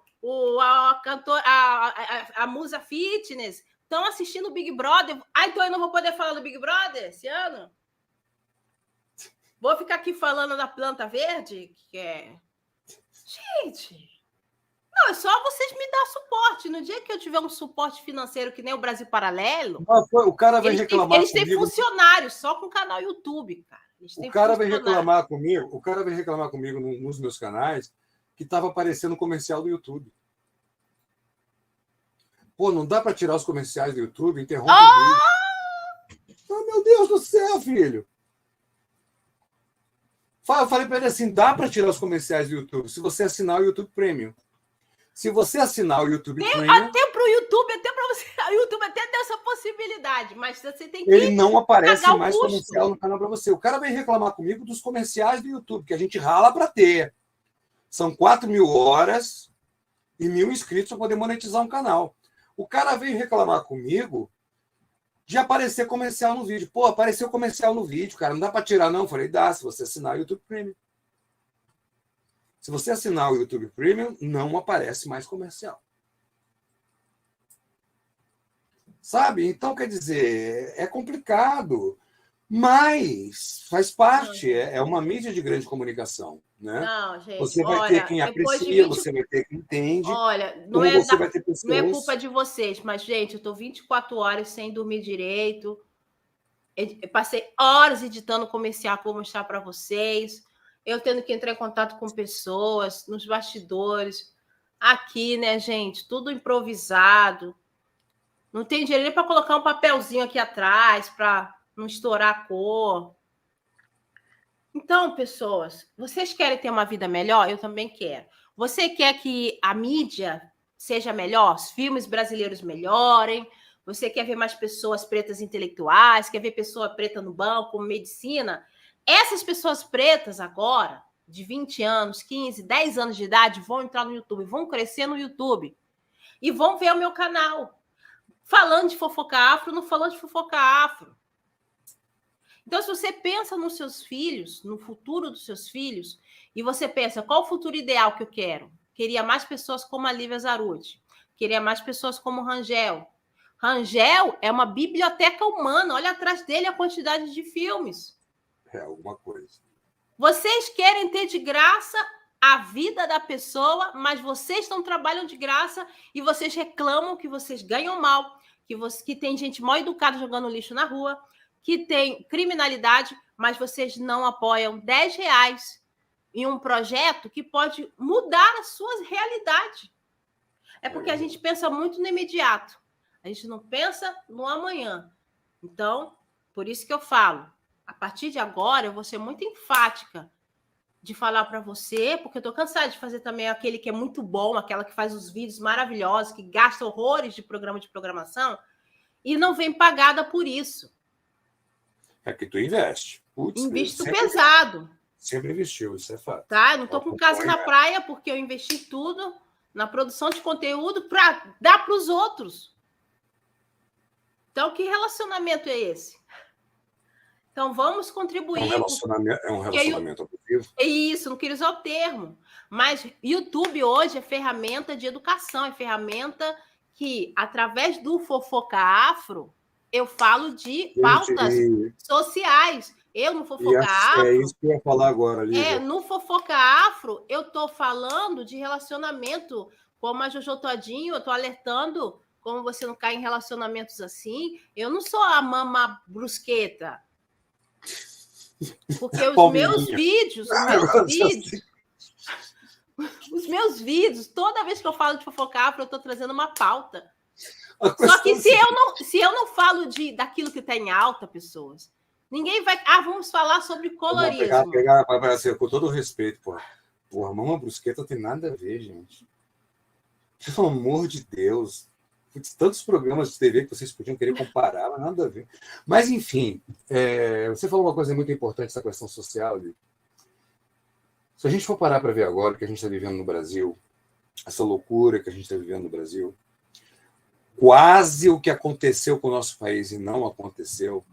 a Musa Fitness. Estão assistindo o Big Brother. Então eu não vou poder falar do Big Brother esse ano? Vou ficar aqui falando da planta verde? Gente... Não, é só vocês me dar suporte. No dia que eu tiver um suporte financeiro que nem o Brasil Paralelo... O cara vai reclamar eles têm funcionários só com o canal YouTube, cara. O cara vai reclamar comigo nos meus canais que estava aparecendo comercial do YouTube. Pô, não dá para tirar os comerciais do YouTube, interrompe o vídeo. Oh, meu Deus do céu, filho! Eu falei para ele assim, dá para tirar os comerciais do YouTube se você assinar o YouTube Premium. Se você assinar o YouTube Premium... Até para o YouTube, até para você... O YouTube até deu essa possibilidade, mas você tem que... Ele não aparece mais comercial no canal para você. O cara vem reclamar comigo dos comerciais do YouTube, que a gente rala para ter. São 4.000 horas e 1.000 inscritos para poder monetizar um canal. O cara veio reclamar comigo de aparecer comercial no vídeo. Pô, apareceu comercial no vídeo, cara. Não dá para tirar, não. Eu falei, dá, se você assinar o YouTube Premium. Se você assinar o YouTube Premium, não aparece mais comercial. Sabe? Então, quer dizer, é complicado, mas faz parte, é uma mídia de grande comunicação. Né? Não, gente, você vai ter quem aprecia, você vai ter quem entende. Olha, não é culpa de vocês, mas, gente, eu estou 24 horas sem dormir direito. Eu passei horas editando comercial para mostrar para vocês. Eu tendo que entrar em contato com pessoas, nos bastidores. Aqui, né, gente? Tudo improvisado. Não tem dinheiro nem para colocar um papelzinho aqui atrás para não estourar a cor. Então, pessoas, vocês querem ter uma vida melhor? Eu também quero. Você quer que a mídia seja melhor? Os filmes brasileiros melhorem? Você quer ver mais pessoas pretas intelectuais? Quer ver pessoa preta no banco, medicina? Essas pessoas pretas agora, de 20 anos, 15, 10 anos de idade, vão entrar no YouTube, vão crescer no YouTube e vão ver o meu canal. Falando de fofoca afro, não falando de fofoca afro. Então, se você pensa nos seus filhos, no futuro dos seus filhos, e você pensa, qual o futuro ideal que eu quero? Queria mais pessoas como a Lívia Zarutti. Queria mais pessoas como o Rangel. Rangel é uma biblioteca humana. Olha atrás dele a quantidade de filmes. É alguma coisa. Vocês querem ter de graça a vida da pessoa, mas vocês não trabalham de graça e vocês reclamam que vocês ganham mal, que tem gente mal educada jogando lixo na rua, que tem criminalidade, mas vocês não apoiam R$10 em um projeto que pode mudar a sua realidade. É porque a gente pensa muito no imediato. A gente não pensa no amanhã. Então, por isso que eu falo, a partir de agora, eu vou ser muito enfática de falar para você, porque eu estou cansada de fazer também aquele que é muito bom, aquela que faz os vídeos maravilhosos, que gasta horrores de programação, e não vem pagada por isso. É que tu investe. Putz, Invisto pesado. Sempre investiu, isso é fato. Tá? Eu não estou com casa na praia, porque eu investi tudo na produção de conteúdo para dar para os outros. Então, que relacionamento é esse? Então, vamos contribuir. É um relacionamento abusivo. É isso, não queria usar o termo. Mas YouTube hoje é ferramenta de educação, é ferramenta que, através do Fofoca Afro, eu falo de pautas sociais. Eu, no Fofoca Afro... É isso que eu ia falar agora, Lívia. No Fofoca Afro, eu estou falando de relacionamento, como a Jojo Todinho, eu estou alertando como você não cai em relacionamentos assim. Eu não sou a mama brusqueta. Porque os meus vídeos, toda vez que eu falo de Fofoca Afro, eu estou trazendo uma pauta. Só que se eu não falo daquilo que está em alta, pessoas, ninguém vai... vamos falar sobre colorismo. Pegar, assim, com todo o respeito, porra, mama brusqueta tem nada a ver, gente. Pelo amor de Deus. Tantos programas de TV que vocês podiam querer comparar, mas nada a ver. Mas, enfim, você falou uma coisa muito importante, essa questão social, Lívia. Se a gente for parar para ver agora o que a gente está vivendo no Brasil, essa loucura que a gente está vivendo no Brasil, quase o que aconteceu com o nosso país e não aconteceu,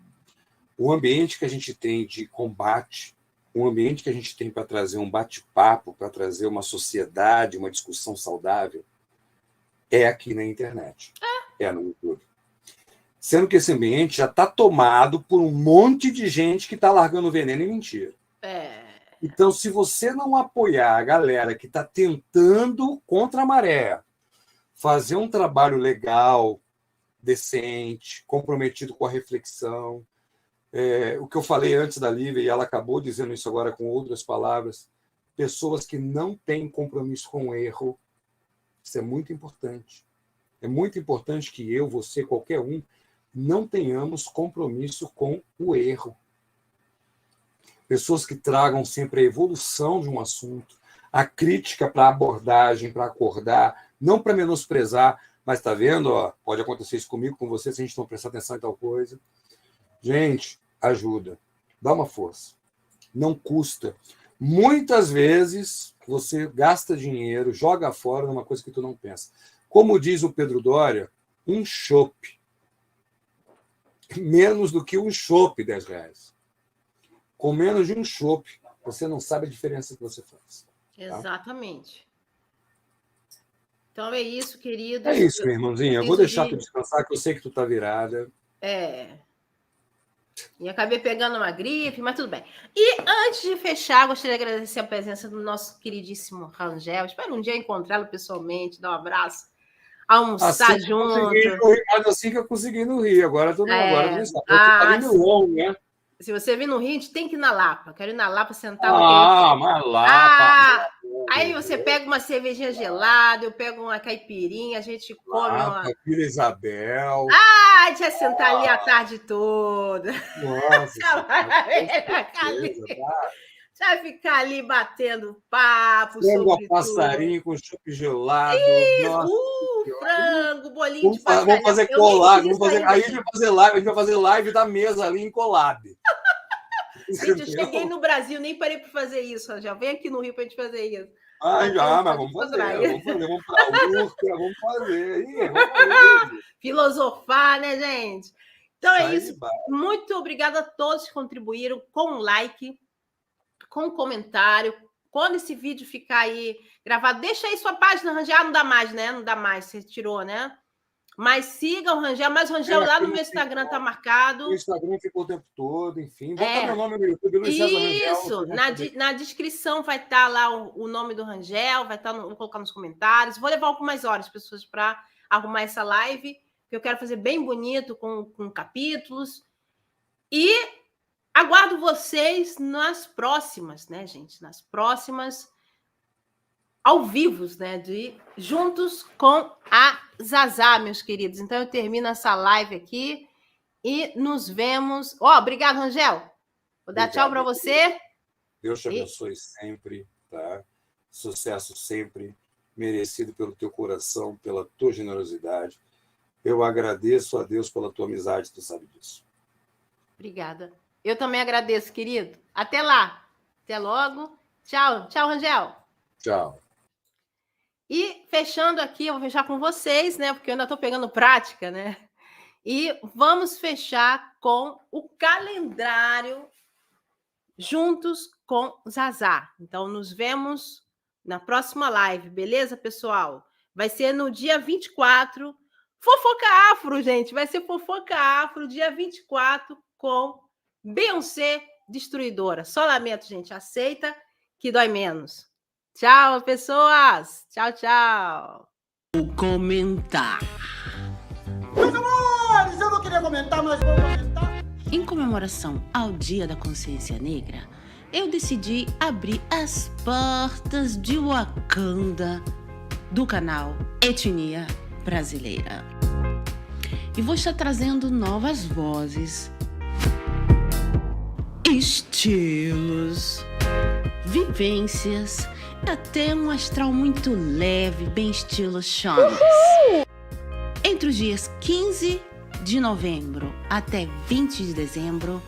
o ambiente que a gente tem de combate, o ambiente que a gente tem para trazer um bate-papo, para trazer uma sociedade, uma discussão saudável, é aqui na internet, é no YouTube. Sendo que esse ambiente já está tomado por um monte de gente que está largando veneno e mentira. Então, se você não apoiar a galera que está tentando, contra a maré, fazer um trabalho legal, decente, comprometido com a reflexão, o que eu falei antes da Lívia, e ela acabou dizendo isso agora com outras palavras, pessoas que não têm compromisso com o erro. Isso é muito importante. É muito importante que eu, você, qualquer um, não tenhamos compromisso com o erro. Pessoas que tragam sempre a evolução de um assunto, a crítica para a abordagem, para acordar, não para menosprezar, mas está vendo? Pode acontecer isso comigo, com você, se a gente não prestar atenção em tal coisa. Gente, ajuda. Dá uma força. Não custa. Muitas vezes você gasta dinheiro, joga fora numa coisa que tu não pensa. Como diz o Pedro Doria, um chopp. Menos do que um chopp, R$10. Com menos de um chopp, você não sabe a diferença que você faz. Tá? Exatamente. Então é isso, querido. É isso, minha irmãozinha. Eu vou deixar tu descansar, que eu sei que tu tá virada. E acabei pegando uma gripe, mas tudo bem. E antes de fechar, gostaria de agradecer a presença do nosso queridíssimo Rangel. Espero um dia encontrá-lo pessoalmente, dar um abraço, almoçar assim junto. Assim que eu consegui no Rio. Agora tu não sabe. Tá vindo longo, né? Se você vir no Rio, a gente tem que ir na Lapa. Quero ir na Lapa sentar. Mas Lapa. Aí você pega uma cervejinha gelada, eu pego uma caipirinha, a gente come uma... Vila Isabel. A gente vai sentar ali a tarde toda. Nossa. Vai ficar ali batendo papo sobre passarinho com chopp gelado. Frango, bolinho de passarinho. Vamos fazer collab. Aí a gente vai fazer live da mesa ali em collab. Gente, eu cheguei no Brasil, nem parei para fazer isso, Rangel. Vem aqui no Rio para a gente fazer isso. Mas vamos fazer, vamos para a Urca, vamos fazer. Filosofar, né, gente? Então é isso. Muito obrigada a todos que contribuíram com like, com comentário. Quando esse vídeo ficar aí gravado, deixa aí sua página, Rangel. Não dá mais, né? Não dá mais, você tirou, né? Mas siga o Rangel. Mas o Rangel lá no meu Instagram tá marcado. O Instagram ficou o tempo todo, enfim. Bota meu nome no YouTube, Luiz César Rangel. Isso, na descrição vai estar lá o nome do Rangel, vai estar vou colocar nos comentários. Vou levar algumas horas, pessoas, para arrumar essa live, que eu quero fazer bem bonito, com capítulos. E aguardo vocês nas próximas, né, gente? Nas próximas ao vivo, né? Juntos com a Zazá, meus queridos. Então, eu termino essa live aqui e nos vemos. Obrigado, Rangel. Vou dar tchau para você. Deus te abençoe sempre, tá? Sucesso sempre, merecido pelo teu coração, pela tua generosidade. Eu agradeço a Deus pela tua amizade, tu sabe disso. Obrigada. Eu também agradeço, querido. Até lá. Até logo. Tchau. Tchau, Rangel. Tchau. E fechando aqui, eu vou fechar com vocês, né? Porque eu ainda estou pegando prática, né? E vamos fechar com o calendário juntos com Zazá. Então, nos vemos na próxima live, beleza, pessoal? Vai ser no dia 24. Fofoca Afro, gente. Vai ser Fofoca Afro, dia 24, com Beyoncé Destruidora. Só lamento, gente. Aceita que dói menos. Tchau, pessoas. Tchau, tchau. Vou comentar. Meus amores, eu não queria comentar, mas vou comentar. Em comemoração ao Dia da Consciência Negra, eu decidi abrir as portas de Wakanda do canal Etnia Brasileira. E vou estar trazendo novas vozes, estilos, vivências, até um astral muito leve, bem estilo Shawnee. Entre os dias 15 de novembro até 20 de dezembro,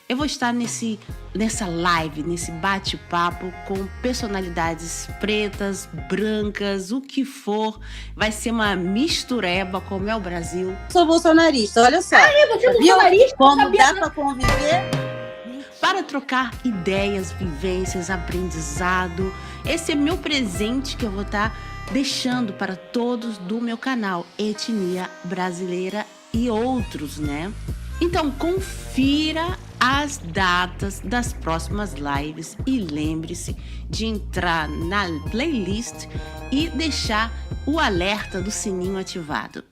eu vou estar nessa live, nesse bate-papo com personalidades pretas, brancas, o que for. Vai ser uma mistureba, como é o Brasil. Sou bolsonarista, olha só. Você é bolsonarista? Como dá para conviver? Para trocar ideias, vivências, aprendizado. Esse é meu presente que eu vou estar deixando para todos do meu canal Etnia Brasileira e outros, né? Então, confira as datas das próximas lives e lembre-se de entrar na playlist e deixar o alerta do sininho ativado.